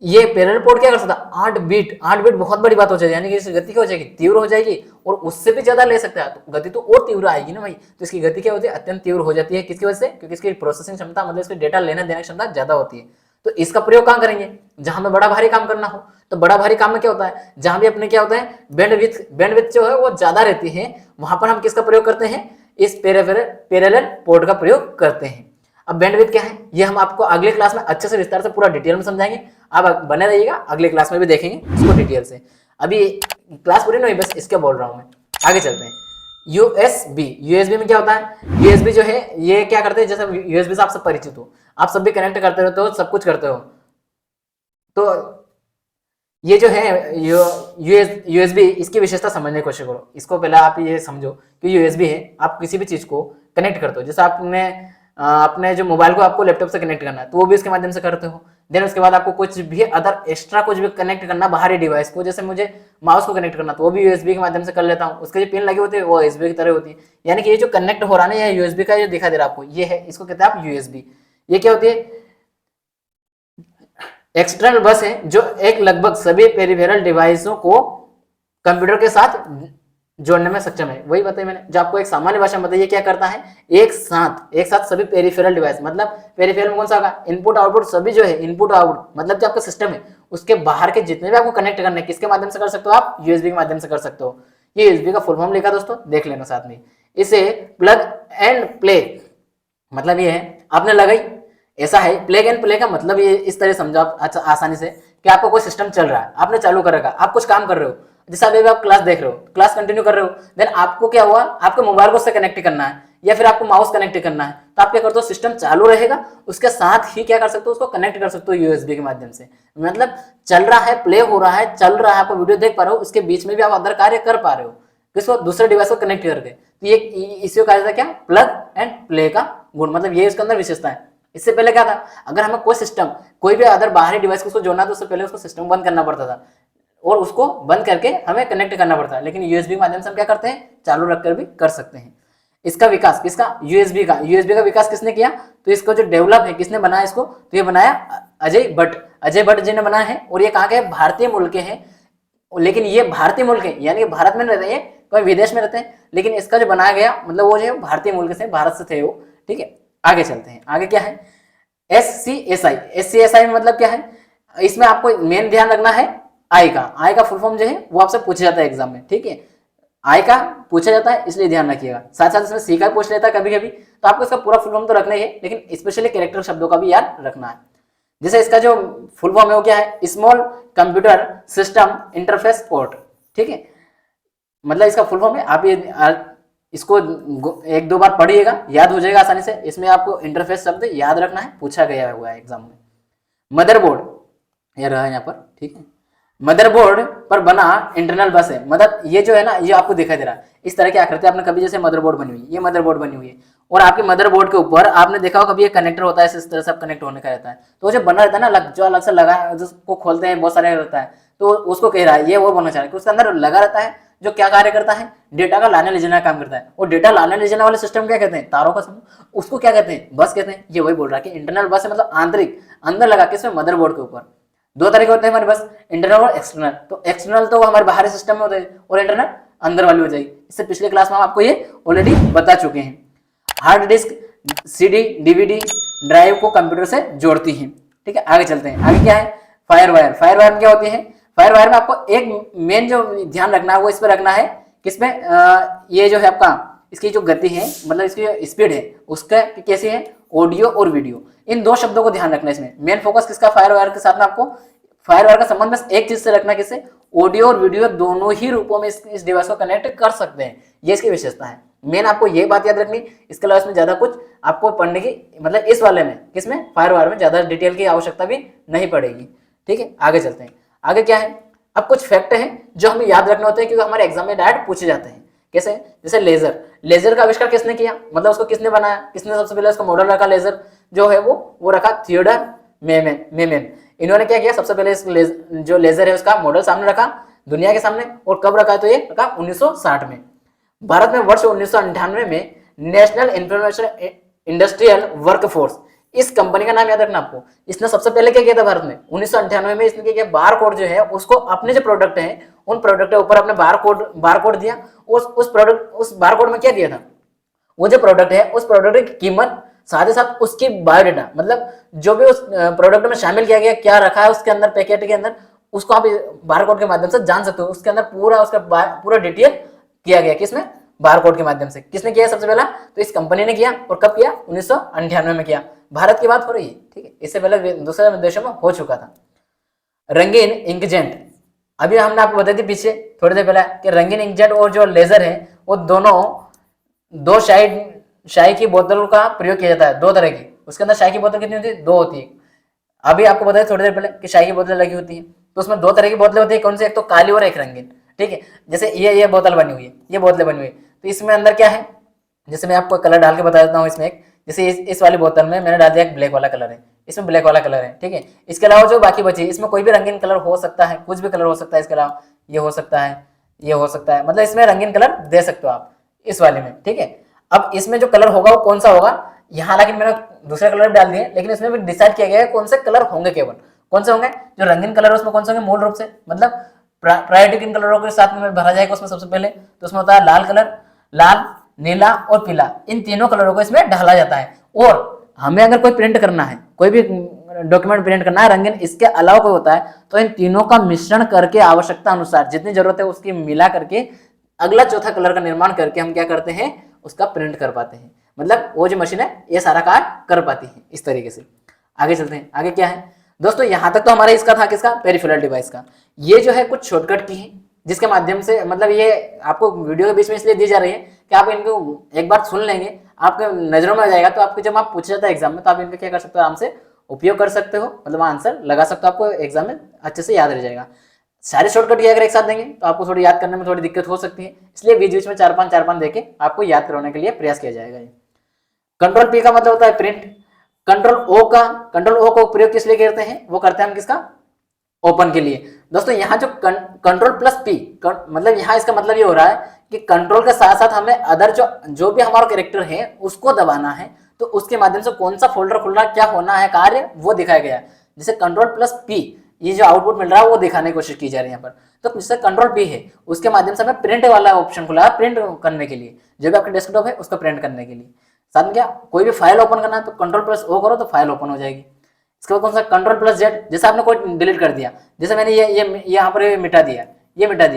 ये पैरेलल पोर्ट क्या कर सकता है, 8 बिट, 8 बिट बहुत बड़ी बात हो जाएगी, यानी कि इसकी गति क्या हो जाएगी, तीव्र हो जाएगी, और उससे भी ज्यादा ले सकता है तो गति तो और तीव्र आएगी ना भाई। तो इसकी गति क्या होती है, अत्यंत तीव्र हो जाती है, किसकी वजह से, क्योंकि इसकी प्रोसेसिंग क्षमता मतलब इसकी डेटा लेने देने की क्षमता ज्यादा होती है। तो इसका प्रयोग कहाँ करेंगे, जहां में बड़ा भारी काम करना हो। तो बड़ा भारी काम में क्या होता है, जहां भी अपने क्या होता है, बैंडविड्थ जो है वो ज्यादा रहती है, वहां पर हम किसका प्रयोग करते हैं, इस पैरेलल पोर्ट का प्रयोग करते हैं। अब बैंडविड्थ क्या है, ये हम आपको अगले क्लास में अच्छे से विस्तार से पूरा डिटेल में समझाएंगे। आप बने रहिएगा, अगले क्लास में भी देखेंगे इसको डिटेल से। अभी क्लास पूरी नहीं, बस इसके बोल रहा हूं मैं। आगे चलते हैं। यूएसबी में क्या होता है, यूएसबी जो है ये क्या करते हैं, जैसे यूएसबी से आप सब परिचित हो, आप सब भी कनेक्ट करते रहते हो, सब कुछ करते हो। तो ये जो है यूएसबी, इसकी विशेषता समझने की कोशिश करो। इसको पहले आप ये समझो कि यूएसबी है, आप किसी भी चीज को कनेक्ट करते हो, जैसे आपने अपने जो मोबाइल को आपको लैपटॉप से कनेक्ट करना है तो वो भी इसके माध्यम से करते हो। देन उसके बाद आपको कुछ भी अदर एक्स्ट्रा कुछ भी कनेक्ट करना बाहरी डिवाइस को, जैसे मुझे माउस को कनेक्ट करना तो वो भी यूएसबी के माध्यम से कर लेता हूँ, उसके जो पिन लगी होती है वो यूएसबी की तरह होती है। यानी कि ये जो कनेक्ट हो रहा है ना, ये यूएसबी का जो दिखा दे रहा है आपको, ये है, इसको कहते हैं आप यूएसबी। ये क्या होती है, एक्सटर्नल बस है जो एक लगभग सभी पेरिफेरल डिवाइसों को कंप्यूटर के साथ जोड़ने में सक्षम है। वही बताया मैंने, जो आपको एक सामान्य भाषा में बताइए क्या करता है, एक साथ सभी पेरिफेरल डिवाइस, मतलब पेरिफेरल में कौन सा होगा, इनपुट आउटपुट सभी जो है, इनपुट आउटपुट मतलब जो आपका सिस्टम है उसके बाहर के जितने भी आपको कनेक्ट करने हैं, किसके माध्यम से कर सकते हो आप, यूएसबी के माध्यम से कर सकते हो। ये यूएसबी का फुल फॉर्म लिखा दोस्तों, देख लेना साथ में। इसे प्लग एंड प्ले मतलब ये है, आपने लगाई, ऐसा है प्लग एंड प्ले का मतलब ये इस तरह समझो आप अच्छा आसानी से, कि आपको कोई सिस्टम चल रहा है, आपने चालू कर रखा, आप कुछ काम कर रहे हो, जैसे अभी आप क्लास देख रहे हो, क्लास कंटिन्यू कर रहे हो, देन आपको क्या हुआ, आपके मोबाइल को उससे कनेक्ट करना है या फिर आपको माउस कनेक्ट करना है, तो आप क्या करते हो, सिस्टम चालू रहेगा, उसके साथ ही क्या कर सकते हो, उसको कनेक्ट कर सकते हो यूएसबी के माध्यम से। मतलब चल रहा है, प्ले हो रहा है, चल रहा है, आपको वीडियो देख पा रहे हो, उसके बीच में भी आप अदर कार्य कर पा रहे हो, किसको, दूसरे डिवाइस को कनेक्ट करके। तो ये इसी को कहा जाता है क्या, प्लग एंड प्ले का गुण, मतलब ये इसके अंदर विशेषता है। इससे पहले क्या था, अगर हमें कोई सिस्टम, कोई भी अदर बाहरी डिवाइस को उसको जोड़ना, तो उससे पहले उसको सिस्टम बंद करना पड़ता था और उसको बंद करके हमें कनेक्ट करना पड़ता है। लेकिन यूएसबी के माध्यम से हम क्या करते हैं, चालू रखकर भी कर सकते हैं। इसका विकास किसका, यूएसबी का विकास किसने किया, तो इसको जो डेवलप है किसने बनाया इसको, तो ये बनाया अजय भट्ट जी ने बनाया है। और ये कहाँ के, भारतीय मूल के हैं, लेकिन ये भारतीय मूल के यानी कि भारत में रहते हैं, कोई विदेश में रहते हैं, लेकिन इसका जो बनाया गया मतलब वो जो भारतीय मूल के से, भारत से थे वो। ठीक है, आगे चलते हैं। आगे क्या है, SCSI में मतलब क्या है, इसमें आपको मेन ध्यान रखना है आई का फुल फॉर्म जो है वो आपसे पूछा जाता है एग्जाम में। ठीक है, आई का पूछा जाता है इसलिए ध्यान रखिएगा। साथ साथ इसमें सी का पूछ लेता है कभी कभी, तो आपको इसका पूरा फुल फॉर्म तो रखना ही है, लेकिन स्पेशली कैरेक्टर शब्दों का भी याद रखना है। जैसे इसका जो फुल फॉर्म है वो क्या है, small computer system interface port. ठीक है, मतलब इसका फुल फॉर्म है, आप ये इसको एक दो बार पढ़िएगा, याद हो जाएगा आसानी से। इसमें आपको इंटरफेस शब्द याद रखना है, पूछा गया हुआ है एग्जाम में। मदरबोर्ड ये रहा यहाँ पर। ठीक है, मदरबोर्ड पर बना इंटरनल बस है, मतलब ये जो है ना, ये आपको दिखाई दे रहा है इस तरह की आकृति। आपने कभी जैसे मदरबोर्ड बनी हुई, ये मदरबोर्ड बनी हुई है, और आपके मदरबोर्ड के ऊपर आपने देखा हो कभी ये कनेक्टर होता है, इस तरह से कनेक्ट होने का रहता है। तो जो बना रहता है ना, जो अलग से लगा, जिसको खोलते हैं बहुत सारे रहता है, तो उसको कह रहा है ये वो बनना चाह रहा है कि उसके अंदर लगा रहता है, जो क्या कार्य करता है, डेटा का लाने ले जाने का काम करता है। और डेटा लाने ले जाने वाले सिस्टम क्या कहते हैं, तारों का समूह, उसको क्या कहते हैं, बस कहते हैं। ये वही बोल रहा है कि इंटरनल बस है, मतलब आंतरिक, अंदर लगा के इसमें मदरबोर्ड के ऊपर। दो तरीके होते हैं हमारे पास, इंटरनल और एक्सटर्नल। तो एक्सटर्नल तो हमारे बाहरी सिस्टम में होते हैं, और इंटरनल अंदर वाली हो जाएगी। इससे पिछले क्लास में हम आपको ये ऑलरेडी बता चुके हैं। Hard disk, CD, DVD drive को कंप्यूटर से जोड़ती है। ठीक है, आगे चलते हैं। आगे क्या है, फायर वायर। फायर वायर में क्या होती है, फायर वायर में आपको एक मेन जो ध्यान रखना है वो इस पर रखना है, किसमें, ये जो है आपका, इसकी जो गति है, मतलब इसकी स्पीड है, उसका कैसे है, ऑडियो और वीडियो, इन दो शब्दों को ध्यान रखना है। इसमें मेन फोकस किसका, फायर वायर के साथ में आपको फायर वायर का संबंध बस एक चीज से रखना, किससे, ऑडियो और वीडियो दोनों ही रूपों में इस डिवाइस को कनेक्ट कर सकते हैं। ये इसकी विशेषता है। मेन आपको ये बात याद रखनी, इसके अलावा इसमें ज्यादा कुछ आपको पढ़ने की, मतलब इस वाले में, किसमें, फायर वायर में ज्यादा डिटेल की आवश्यकता भी नहीं पड़ेगी। ठीक है, आगे चलते हैं। आगे क्या है, अब कुछ फैक्ट हैं जो हमें याद रखने होते हैं, क्योंकि हमारे एग्जाम में डायरेक्ट पूछे जाते हैं। कैसे, जैसे लेजर का आविष्कार किसने किया, मतलब उसको किसने बनाया, किसने सबसे पहले उसका मॉडल रखा लेजर जो है वो रखा थियोडर मेमेन। इन्होंने क्या किया, सबसे पहले इस जो लेजर है उसका मॉडल सामने रखा दुनिया के सामने, और कब रखा, तो ये रखा 1960 में। भारत में वर्ष 1998 में नेशनल इंफॉर्मेशन इंडस्ट्रियल वर्कफोर्स, इस कंपनी का नाम याद रखना आपको, इसने सबसे पहले क्या किया था भारत में 1998 में, इसने क्या किया, बार कोड जो है उसको अपने जो प्रोडक्ट है उन प्रोडक्ट के ऊपर अपने बार कोड दिया। उस बार कोड में क्या दिया था, वो जो प्रोडक्ट है उस प्रोडक्ट की कीमत, साथ ही साथ उसकी बायोडाटा, मतलब जो भी उस प्रोडक्ट में शामिल किया गया, क्या रखा है उसके अंदर, पैकेट के अंदर, उसको आप बार कोड के माध्यम से जान सकते हो। उसके अंदर पूरा डिटेल किया गया, किसमें, बार कोड के माध्यम से। किसने किया सबसे पहला, तो इस कंपनी ने किया। और कब किया, 1998 में किया। भारत की बात हो रही है, ठीक है, इससे पहले दूसरे देशों में हो चुका था। रंगीन इंकजेट, अभी हमने आपको बताई थी पीछे थोड़ी देर पहले कि रंगीन इंकजेट और जो लेजर है वो दोनों दो शाही की बोतलों का प्रयोग किया जाता है, दो तरह की। उसके अंदर शाही की बोतल कितनी होती है, दो होती है। अभी आपको बताया थोड़ी देर पहले कि शाही की बोतलें लगी होती है, तो उसमें दो तरह की बोतलें होती है, कौन सी, एक तो काली और एक रंगीन, ठीक है। जैसे ये बोतल बनी हुई है, ये बोतलें बनी हुई है, तो इसमें अंदर क्या है, जैसे मैं आपको कलर डाल के बता देता हूँ। इसमें एक, जैसे इस वाली बोतल में मैंने डाल दिया एक ब्लैक वाला कलर है, इसमें ब्लैक वाला कलर है, ठीक है। इसके अलावा जो बाकी बची, इसमें कोई भी रंगीन कलर हो सकता है, कुछ भी कलर हो सकता है। इसके अलावा ये हो सकता है, ये हो सकता है, मतलब इसमें रंगीन कलर दे सकते हो आप इस वाले में, ठीक है। अब इसमें जो कलर होगा वो कौन सा होगा, यहाँ हालांकि मैंने दूसरे कलर डाल दिए, लेकिन इसमें भी डिसाइड किया गया है कौन से कलर होंगे। केवल कौन से होंगे, जो रंगीन कलर है उसमें कौन से होंगे, मूल रूप से, मतलब प्रायोरिटी किन कलरों के साथ में भरा जाएगा उसमें सबसे पहले, तो उसमें होता है लाल कलर, लाल, नीला और पीला, इन तीनों कलरों को इसमें ढाला जाता है। और हमें अगर कोई प्रिंट करना है, कोई भी डॉक्यूमेंट प्रिंट करना है रंगीन, इसके अलावा कोई होता है, तो इन तीनों का मिश्रण करके आवश्यकता अनुसार जितनी जरूरत है उसकी मिला करके अगला चौथा कलर का निर्माण करके हम क्या करते हैं, उसका प्रिंट कर पाते हैं। मतलब वो जो मशीन है ये सारा कार्य कर पाती है इस तरीके से। आगे चलते हैं, आगे क्या है दोस्तों, यहां तक तो हमारा इसका था, किसका, पेरिफेरल डिवाइस का। ये जो है कुछ शॉर्टकट की है जिसके माध्यम से, मतलब ये आपको वीडियो के बीच में इसलिए दी जा रही है कि आप इनको एक बार सुन लेंगे, आपके नजरों में आ जाएगा, तो आपको जब आप पूछा जाता है एग्जाम में, तो आप इनका क्या कर सकते हो, आराम से उपयोग कर सकते हो, मतलब आंसर लगा सकते हो, आपको एग्जाम में अच्छे से याद रह जाएगा। सारे शॉर्टकट ये अगर एक साथ देंगे तो आपको थोड़ी याद करने में थोड़ी दिक्कत हो सकती है, इसलिए बीच बीच में चार पांच देके आपको याद करवाने के लिए प्रयास किया जाएगा। कंट्रोल पी का मतलब होता है प्रिंट। कंट्रोल ओ का प्रयोग किस लिए करते हैं, वो करते हैं हम किसका, ओपन के लिए। दोस्तों यहाँ जो कंट्रोल प्लस पी, मतलब यहाँ इसका मतलब ये हो रहा है कि कंट्रोल के साथ साथ हमें अदर जो भी हमारा कैरेक्टर है उसको दबाना है, तो उसके माध्यम से कौन सा फोल्डर खुलना, क्या होना है कार्य, वो दिखाया गया है। जैसे कंट्रोल प्लस पी, ये जो आउटपुट मिल रहा है वो दिखाने की कोशिश की जा रही है यहाँ पर। तो जैसे कंट्रोल पी है उसके माध्यम से हमें प्रिंट वाला ऑप्शन खुला है, प्रिंट करने के लिए, जो भी आपका डेस्कटॉप है उसका प्रिंट करने के लिए। साथ में क्या, कोई भी फाइल ओपन करना है तो कंट्रोल प्लस ओ करो तो फाइल ओपन हो जाएगी। इसके बाद कौन सा, कंट्रोल प्लस जेड, जैसे आपने कोई डिलीट कर दिया, जैसे मैंने ये यहाँ पर ये मिटा दिया,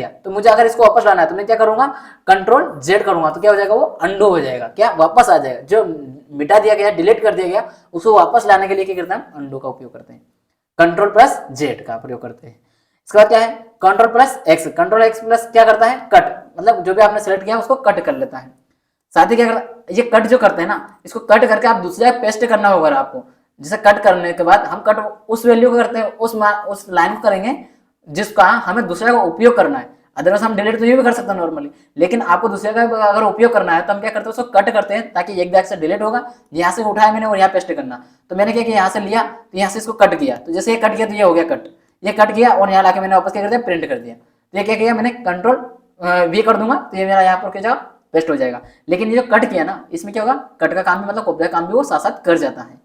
तो मुझे अगर इसको वापस लाना है तो मैं क्या करूंगा, कंट्रोल जेड करूंगा, तो क्या हो जाएगा, वो अंडो हो जाएगा, क्या वापस आ जाएगा। जो मिटा दिया गया, डिलीट कर दिया गया, उसको वापस लाने के लिए क्या करते हैं, अंडो का उपयोग करते हैं, कंट्रोल प्लस जेड का प्रयोग करते हैं। इसके बाद क्या है, control plus x, control x plus क्या करता है, कट, मतलब जो भी आपने सेलेक्ट किया उसको कट कर लेता है। साथ ही क्या करता है, ये कट जो करते हैं ना, इसको कट करके आप दूसरी जगह पेस्ट करना होगा आपको। जैसे कट करने के बाद हम कट उस वैल्यू को करते हैं, उस लाइन को करेंगे जिसका हमें दूसरे का उपयोग करना है। अदरवाइज हम डिलीट तो ये भी कर सकते हैं नॉर्मली, लेकिन आपको दूसरे का अगर उपयोग करना है तो हम क्या करते हैं, उसको कट करते हैं ताकि एक बैग से डिलीट होगा। यहाँ से उठाया मैंने और यहाँ पेस्ट करना, तो मैंने क्या किया, यहाँ से लिया तो यहाँ से इसको कट किया, तो जैसे ये कट किया तो ये हो गया कट, ये कट किया और यहाँ लाके मैंने वापस क्या कर दिया, प्रिंट कर दिया। तो ये क्या किया मैंने, कंट्रोल वी कर दूंगा तो ये मेरा यहाँ पर क्या जाएगा, पेस्ट हो जाएगा। लेकिन ये जो कट किया ना, इसमें क्या होगा, कट का काम भी मतलब कॉपी का काम भी वो साथ साथ कर जाता है।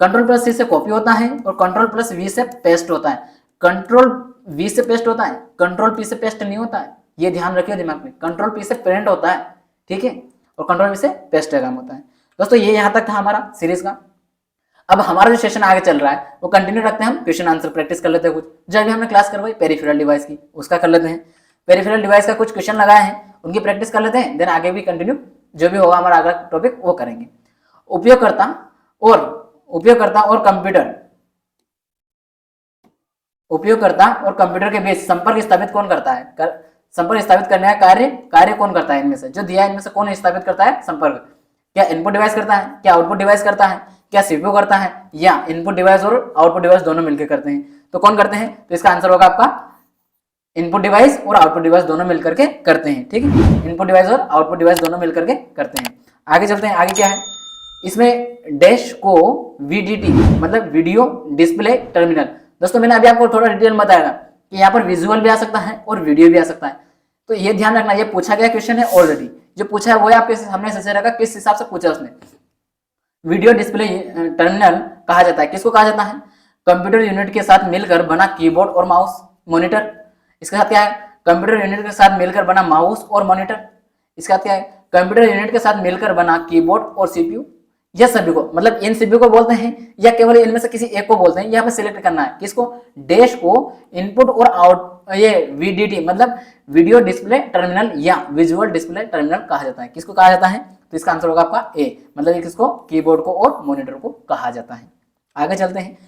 कंट्रोल प्लस सी से कॉपी होता है और कंट्रोल प्लस वी से पेस्ट होता है। कंट्रोल वी से पेस्ट होता है, कंट्रोल पी से पेस्ट नहीं होता है, ये ध्यान रखिए दिमाग में। कंट्रोल पी से प्रिंट होता है, ठीक है, और कंट्रोल वी से पेस्ट का काम होता है। दोस्तों ये यहाँ तक था हमारा सीरीज का। अब हमारा जो सेशन आगे चल रहा है वो कंटिन्यू रखते हैं, हम क्वेश्चन आंसर प्रैक्टिस कर लेते हैं। कुछ जो भी हमने क्लास करवाई पेरिफेरल डिवाइस की, उसका कर लेते हैं। पेरिफेरल डिवाइस का कुछ क्वेश्चन लगाए हैं, उनकी प्रैक्टिस कर लेते हैं, देन आगे भी कंटिन्यू जो भी होगा हमारा अगला टॉपिक वो करेंगे। उपयोगकर्ता और कंप्यूटर के बीच संपर्क स्थापित कौन करता है, संपर्क स्थापित करने का कार्य कौन करता है, इनमें से जो दिया है इनमें से कौन स्थापित करता है संपर्क। क्या इनपुट डिवाइस करता है, क्या आउटपुट डिवाइस करता है, क्या सीपीयू करता है, या इनपुट डिवाइस और आउटपुट डिवाइस दोनों मिलकर करते हैं। तो कौन करते हैं, तो इसका आंसर होगा आपका इनपुट डिवाइस और आउटपुट डिवाइस दोनों मिलकर के करते हैं, ठीक है, इनपुट डिवाइस और आउटपुट डिवाइस दोनों मिलकर के करते हैं। आगे चलते हैं, आगे क्या है, इसमें डैश को वीडीटी मतलब वीडियो डिस्प्ले टर्मिनल, दोस्तों मैंने अभी आपको थोड़ा डिटेल में बताया कि यहाँ पर विजुअल भी आ सकता है और वीडियो भी आ सकता है। तो ये ध्यान रखना, ये पूछा गया क्वेश्चन है ऑलरेडी, जो पूछा है वो आपके सामने सही रहेगा किस हिसाब से पूछा उसने। वीडियो डिस्प्ले टर्मिनल कहा जाता है, किसको कहा जाता है? कंप्यूटर यूनिट के साथ मिलकर बना कीबोर्ड और माउस मॉनिटर। इसके साथ क्या है? कंप्यूटर यूनिट के साथ मिलकर बना माउस और मॉनिटर। इसके साथ क्या है? कंप्यूटर यूनिट के साथ मिलकर बना कीबोर्ड और सीपीयू। यह सभी को, मतलब इन सभी को बोलते हैं या केवल इनमें से किसी एक को बोलते हैं, यहाँ पे सिलेक्ट करना है। किसको? डैश को इनपुट और आउट, ये वीडीटी मतलब वीडियो डिस्प्ले टर्मिनल या विजुअल डिस्प्ले टर्मिनल कहा जाता है। किसको कहा जाता है? तो इसका आंसर होगा आपका ए, मतलब ये किसको? कीबोर्ड को और मॉनिटर को कहा जाता है। आगे चलते हैं।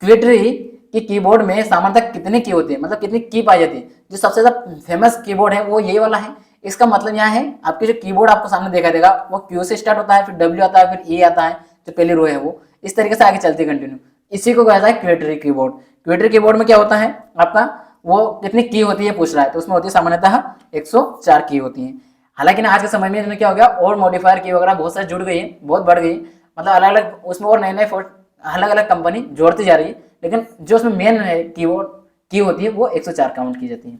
क्विटरी की कीबोर्ड में सामान्यतः कितनी की होती है, मतलब कितनी की पाई जाती है? जो सबसे ज्यादा फेमस कीबोर्ड है वो यही वाला है। इसका मतलब यहाँ है आपके जो कीबोर्ड आपको सामने देखा देगा वो क्यू से स्टार्ट होता है, फिर डब्ल्यू आता है, फिर ए आता है, जो पहली रो है वो इस तरीके से आगे चलती है कंटिन्यू। इसी को कहता है क्वेटरी कीबोर्ड। क्वेटरी कीबोर्ड में क्या होता है आपका, वो कितनी की होती है पूछ रहा है, तो उसमें होती है सामान्यतः 104 की होती है। हालांकि ना आज के समय में इसमें क्या हो गया, और मॉडिफायर की वगैरह बहुत सारी जुड़ गई है, बहुत बढ़ गई, मतलब अलग अलग उसमें और नए नए अलग अलग कंपनी जोड़ती जा रही है, लेकिन जो उसमें मेन है कीबोर्ड की होती है वो 104 काउंट की जाती है।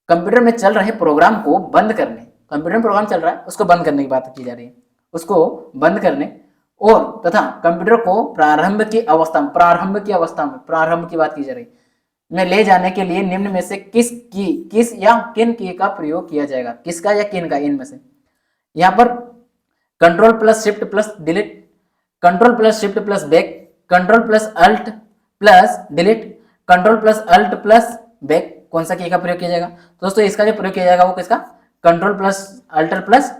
कंप्यूटर में चल रहे प्रोग्राम को बंद करने, कंप्यूटर में प्रोग्राम चल रहा है उसको बंद करने की बात की जा रही है, उसको बंद करने और तथा कंप्यूटर को प्रारंभ की अवस्था में प्रारंभ की बात की जा रही में ले जाने के लिए निम्न में से किस या किन की का प्रयोग किया जाएगा? किसका या किन का? इनमें से यहाँ पर control plus shift plus delete, control plus shift plus back, control plus alt plus delete, control plus alt plus back, कौन सा की का प्रयोग किया जाएगा? तो दोस्तों इसका जो प्रयोग किया जाएगा वो किसका? Control plus alter plus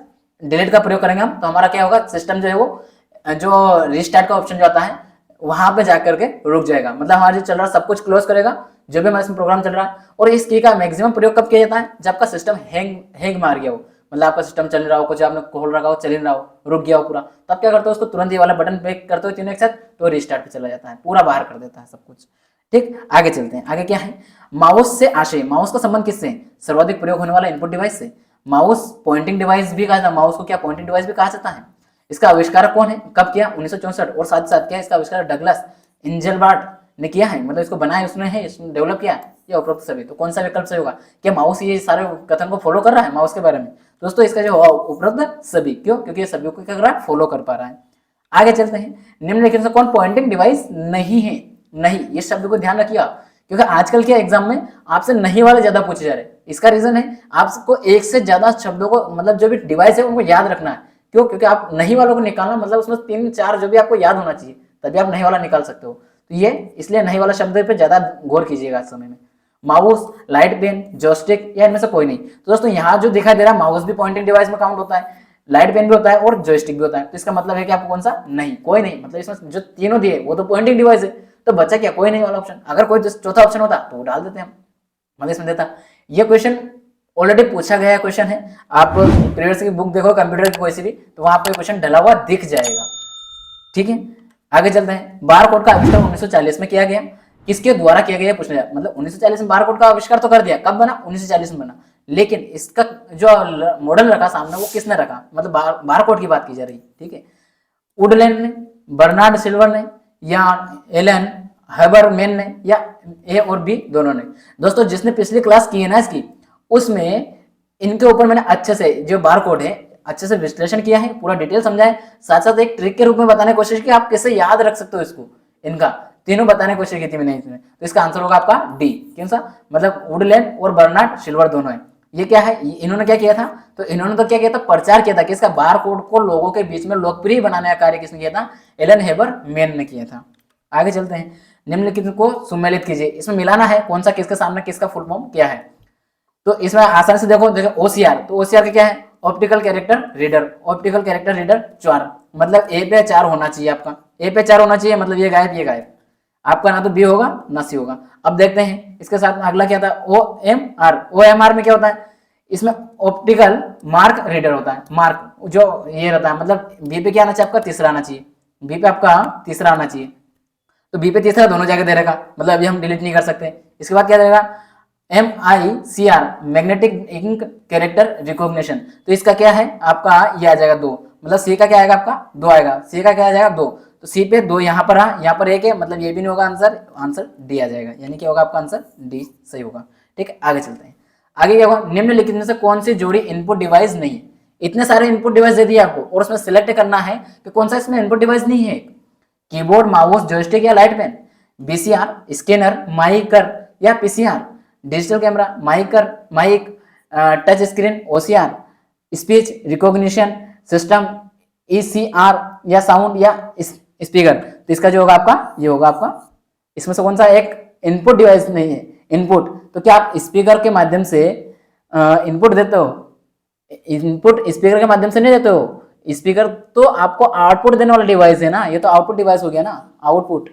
delete का प्रयोग करेंगे हम। तो हमारा क्या होगा, सिस्टम जो है वो जो रिस्टार्ट का ऑप्शन जो आता है वहां पे जाकर के रुक जाएगा, मतलब हमारा जो चल रहा है सब कुछ क्लोज करेगा, जो भी हमारे इसमें प्रोग्राम चल रहा है। और इस की का मैक्सिमम प्रयोग कब किया जाता है? जब आपका सिस्टम हैंग मार गया हो, मतलब आपका सिस्टम चल रहा हो, कुछ आपने खोल रखा हो, चल रहा हो, रुक गया हो पूरा, तब क्या करते हो उसको तुरंत ये वाला बटन प्रेस करते हो तीनों एक साथ, तो रिस्टार्ट पे चला जाता है, पूरा बाहर कर देता है सब कुछ। ठीक, आगे चलते हैं। आगे क्या है? माउस से आशय, माउस का संबंध किससे है? सर्वाधिक प्रयोग होने वाला इनपुट डिवाइस से। माउस पॉइंटिंग डिवाइस भी कहा जाता है, माउस को क्या पॉइंटिंग डिवाइस भी कहा जाता है। इसका आविष्कार कौन है, कब किया? 1964। और साथ साथ क्या इसका आविष्कार डगलस एंजेलबार्ट ने किया है, मतलब इसको बनाया उसने है, इसने डेवलप किया है, या उपरोक्त सभी। तो कौन सा विकल्प सही होगा? क्या माउस ये सारे कथन को फॉलो कर रहा है माउस के बारे में? दोस्तों इसका जो उपरोक्त सभी, क्यों? क्योंकि ये सभी को क्या कर रहा है, फॉलो कर पा रहा है। आगे चलते हैं। निम्नलिखित से कौन पॉइंटिंग डिवाइस नहीं है? नहीं, इस शब्द को ध्यान रखिएगा, क्योंकि आजकल के एग्जाम में आपसे नहीं वाले ज्यादा पूछे जा रहे हैं। इसका रीजन है आपको एक से ज्यादा शब्दों को, मतलब जो भी डिवाइस है उनको याद रखना है। क्यों? क्योंकि आप नहीं वालों को निकालना, मतलब उसमें 3-4 जो भी आपको याद होना चाहिए, तभी आप नहीं वाला निकाल सकते हो। तो ये इसलिए नहीं वाला शब्द पे ज्यादा गौर कीजिएगा इस समय में। माउस, लाइट पेन, जॉयस्टिक या इनमें से कोई नहीं। तो दोस्तों यहाँ जो दिखाई दे रहा है माउस भी पॉइंटिंग डिवाइस में काउंट होता है, लाइट पेन भी होता है और जॉयस्टिक भी होता है। तो इसका मतलब है कि आपको कौन सा? नहीं, कोई नहीं, मतलब इसमें जो तीनों दिए वो तो पॉइंटिंग डिवाइस है, तो बच्चा क्या? कोई नहीं वाला ऑप्शन। अगर कोई चौथा ऑप्शन होता तो डाल देते हम, मतलब इसमें देता। ये क्वेश्चन ऑलरेडी पूछा गया क्वेश्चन है, आप प्रीवियस की बुक देखो कंप्यूटर की कोई सी भी, तो वहां पे क्वेश्चन डला हुआ दिख जाएगा। ठीक है, आगे चलते हैं। बार कोड का आविष्कार 1940 में किया गया, किसके द्वारा किया गया पूछना है। मतलब 1940 में बार कोड का आविष्कार तो कर दिया, कब बना? 1940 में बना, लेकिन इसका जो मॉडल रखा सामने वो किसने रखा, मतलब बार कोड की बात की जा रही। ठीक है, वुडलैंड ने, बर्नार्ड सिल्वर ने, या एलन हैबरमैन ने, या ए और बी दोनों ने। दोस्तों जिसने पिछली क्लास की है ना इसकी, उसमें इनके ऊपर मैंने अच्छे से जो बार कोड है अच्छे से विश्लेषण किया है, पूरा डिटेल समझाया, साथ साथ एक ट्रिक के रूप में बताने की कोशिश की आप कैसे याद रख सकते हो इसको। इनका तीनों बताने की कोशिश की थी मैंने इसमें। तो इसका आंसर होगा आपका डी। कौन सा? मतलब वुडलैंड और बर्नार्ड सिल्वर दोनों है। ये क्या है, इन्होंने क्या किया था? तो इन्होंने तो क्या किया था, प्रचार किया था कि इसका बार कोड को लोगों के बीच में लोकप्रिय बनाने का कार्य किसने किया था? एलन हैबरमैन ने किया था। आगे चलते हैं। निम्नलिखित को सुमेलित कीजिए, इसमें मिलाना है कौन सा किसके सामने किसका फुल फॉर्म क्या है। तो इसमें आसानी से देखो ओसीआर, तो ओसीआर का क्या है? Optical character reader. Optical character reader 4, मतलब ए पे 4 होना चाहिए आपका, ए पे 4 होना चाहिए, मतलब ये गायब ये गायब, आपका ना तो बी होगा ना सी होगा। अब देखते हैं इसके साथ अगला क्या था, ओएमआर। ओएमआर में क्या होता है? इसमें ऑप्टिकल मार्क रीडर होता है, मार्क जो ये रहता है, मतलब बी पे क्या आना चाहिए आपका? तीसरा आना चाहिए, बी पे आपका तीसरा आना चाहिए। तो बी पे तीसरा दोनों जगह दे रहेगा, मतलब अभी हम डिलीट नहीं कर सकते। इसके बाद क्या रहेगा? MICR magnetic ink character recognition. तो इसका क्या है आपका? ये आ जाएगा 2, मतलब सी का क्या आएगा आपका? 2 आएगा, सी का क्या आ जाएगा? 2। तो सी पे 2 यहाँ पर रहा, यहाँ पर 1 है, मतलब ये भी नहीं होगा आंसर डी आ जाएगा, यानी कि होगा आपका आंसर डी सही होगा। ठीक है, आगे चलते हैं। आगे क्या होगा, निम्नलिखित में से कौन सी जोड़ी इनपुट डिवाइस नहीं है। इतने सारे इनपुट डिवाइस दे दिए आपको और उसमें सिलेक्ट करना है कि कौन सा इसमें इनपुट डिवाइस नहीं है। कीबोर्ड, माउस, जॉयस्टिक या light pen, VCR, scanner, MICR या PCR, digital camera, mic, touch screen, OCR, speech recognition system, ECR या साउंड या स्पीकर। तो इसका जो होगा आपका, ये होगा आपका, इसमें से कौन सा एक इनपुट डिवाइस नहीं है। इनपुट तो क्या आप स्पीकर के माध्यम से इनपुट देते हो? इनपुट स्पीकर के माध्यम से नहीं देते हो। स्पीकर तो आपको आउटपुट देने वाला डिवाइस है ना, ये तो आउटपुट डिवाइस हो गया ना, आउटपुट।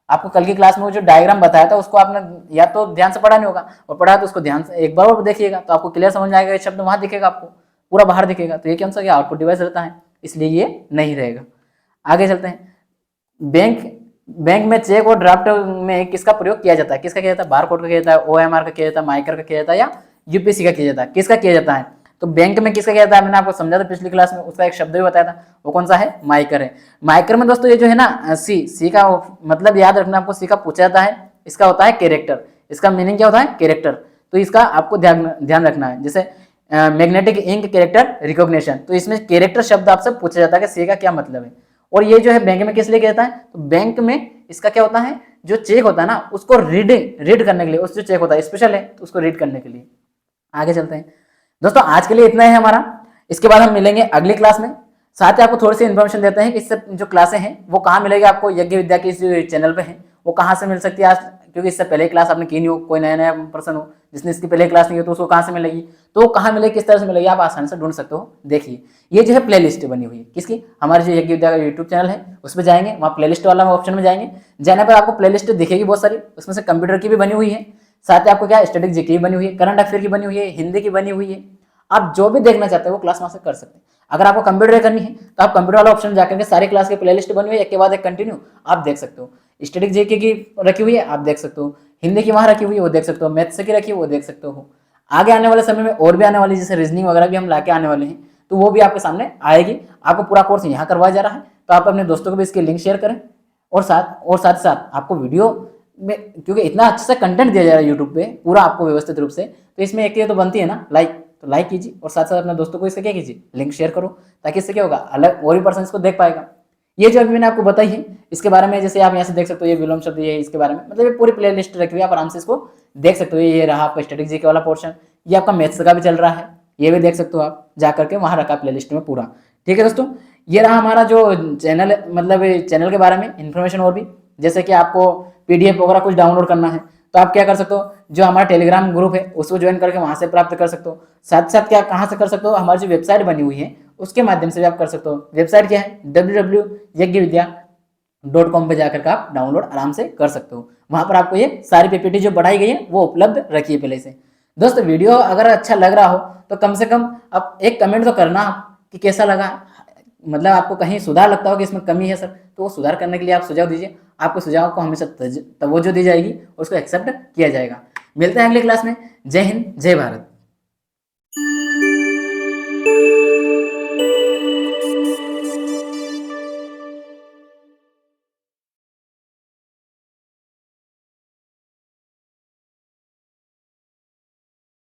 आपको कल की क्लास में जो डायग्राम बताया था उसको आपने या तो ध्यान से पढ़ा नहीं होगा, और पढ़ा तो उसको ध्यान से एक बार और देखिएगा तो आपको क्लियर समझ में आएगा। ये शब्द वहां दिखेगा आपको, पूरा बाहर दिखेगा। तो ये कौन सा आउटपुट डिवाइस रहता है, इसलिए ये नहीं रहेगा। आगे चलते हैं। बैंक में चेक और ड्राफ्ट में किसका प्रयोग किया जाता है? किसका किया जाता है? बारकोड का किया जाता है, ओएमआर का किया जाता है, माइकर का किया जाता है या यूपीसी का किया जाता है? किसका किया जाता है? तो बैंक में किसका किया जाता है मैंने आपको समझा था पिछली क्लास में, उसका एक शब्द भी बताया था, वो कौन सा है? माइकर है। माइकर में दोस्तों ये जो है ना सी का मतलब याद रखना आपको, सी का पूछा जाता है, इसका होता है कैरेक्टर। इसका मीनिंग क्या होता है? कैरेक्टर। तो इसका आपको ध्यान रखना है। जैसे मैग्नेटिक इंक कैरेक्टर रिकॉग्निशन, तो इसमें कैरेक्टर शब्द आपसे पूछा जाता है कि सी का क्या मतलब है। और ये जो है बैंक में किस लिए कहता है? तो बैंक में इसका क्या होता है, जो चेक होता है ना उसको रीड करने के लिए, उस जो चेक होता है स्पेशल है तो उसको रीड करने के लिए। आगे चलते हैं दोस्तों, आज के लिए इतना है हमारा। इसके बाद हम मिलेंगे अगली क्लास में। साथ ही आपको थोड़ी सी इन्फॉर्मेशन देते हैं कि इससे जो क्लासें हैं वो कहाँ मिलेगी आपको, यज्ञ विद्या की जो चैनल पे है वो कहाँ से मिल सकती है आज, क्योंकि इससे पहले क्लास आपने की नहीं हो, कोई नया पर्सन हो जिसने इसकी पहले क्लास नहीं हो तो उसको कहाँ से मिलेगी, तो वो कहाँ मिलेगी, किस तरह से मिलेगी, आप आसानी से ढूंढ सकते हो। देखिए ये जो है प्ले लिस्ट बनी हुई है किसकी, हमारे जो यज्ञ विद्या का यूट्यूब चैनल है उस पर जाएंगे, वहाँ प्ले लिस्ट वाला ऑप्शन में जाएंगे, जाने पर आपको प्ले लिस्ट दिखेगी बहुत सारी, उसमें से कंप्यूटर की भी बनी हुई है, साथ ही आपको क्या स्टैटिक जीके की बनी हुई है, करंट अफेयर की बनी हुई है, हिंदी की बनी हुई है। आप जो भी देखना चाहते हो वो क्लास वहां से कर सकते हैं। अगर आपको कंप्यूटर करनी है तो आप कंप्यूटर वाला ऑप्शन जाकर के सारी क्लास की प्लेलिस्ट बनी हुई है, एक के बाद एक कंटिन्यू आप देख सकते हो। स्टैटिक जीके की रखी हुई है आप देख सकते हो, हिंदी की वहां रखी हुई है वो देख सकते हो, मैथ्स की रखी है वो देख सकते हो। आगे आने वाले समय में और भी आने वाली जैसे रीजनिंग वगैरह भी हम लाके आने वाले हैं, तो वो भी आपके सामने आएगी। आपको पूरा कोर्स यहाँ करवाया जा रहा है, तो आप अपने दोस्तों को भी इसकी लिंक शेयर करें, और साथ आपको वीडियो में, क्योंकि इतना अच्छा सा कंटेंट दिया जा रहा है यूट्यूब पे पूरा आपको व्यवस्थित रूप से, तो इसमें एक तो बनती है ना लाइक, तो लाइक कीजिए और साथ साथ अपने दोस्तों को इससे क्या कीजिए, लिंक शेयर करो, ताकि इससे क्या होगा अलग और भी पर्सन इसको देख पाएगा। ये जो अभी मैंने आपको बताई है इसके बारे में, जैसे आप यहाँ से देख सकते हो, ये विलोम शब्द ये है इसके बारे में, मतलब ये पूरी प्ले लिस्ट रखी हुई है, आप आराम से इसको देख सकते हो। ये रहा आपका स्टैटिक जीके वाला पोर्शन, ये आपका मैथ्स का भी चल रहा है, ये भी देख सकते हो आप जा करके, वहाँ रखा प्ले लिस्ट में पूरा। ठीक है दोस्तों, ये रहा हमारा जो चैनल, मतलब चैनल के बारे में इन्फॉर्मेशन। और भी जैसे कि आपको पीडीएफ वगैरह कुछ डाउनलोड करना है तो आप क्या कर सकते हो, जो हमारा टेलीग्राम ग्रुप है उसको ज्वाइन करके वहां से प्राप्त कर सकते हो। साथ साथ क्या कहाँ से कर सकते हो, हमारी जो वेबसाइट बनी हुई है उसके माध्यम से भी आप कर सकते हो। वेबसाइट क्या है, www.yajnavidya.com पे जाकर के आप डाउनलोड आराम से कर सकते हो। वहां पर आपको ये सारी पीपीटी जो बढ़ाई गई है वो उपलब्ध रखिए पहले से। दोस्तों वीडियो अगर अच्छा लग रहा हो तो कम से कम आप एक कमेंट तो करना कि कैसा लगा, मतलब आपको कहीं सुधार लगता हो कि इसमें कमी है सर, तो वो सुधार करने के लिए आप सुझाव दीजिए। आपको सुझाव को हमेशा तवज्जो दी जाएगी और उसको एक्सेप्ट किया जाएगा। मिलते हैं अगली क्लास में। जय हिंद, जय भारत।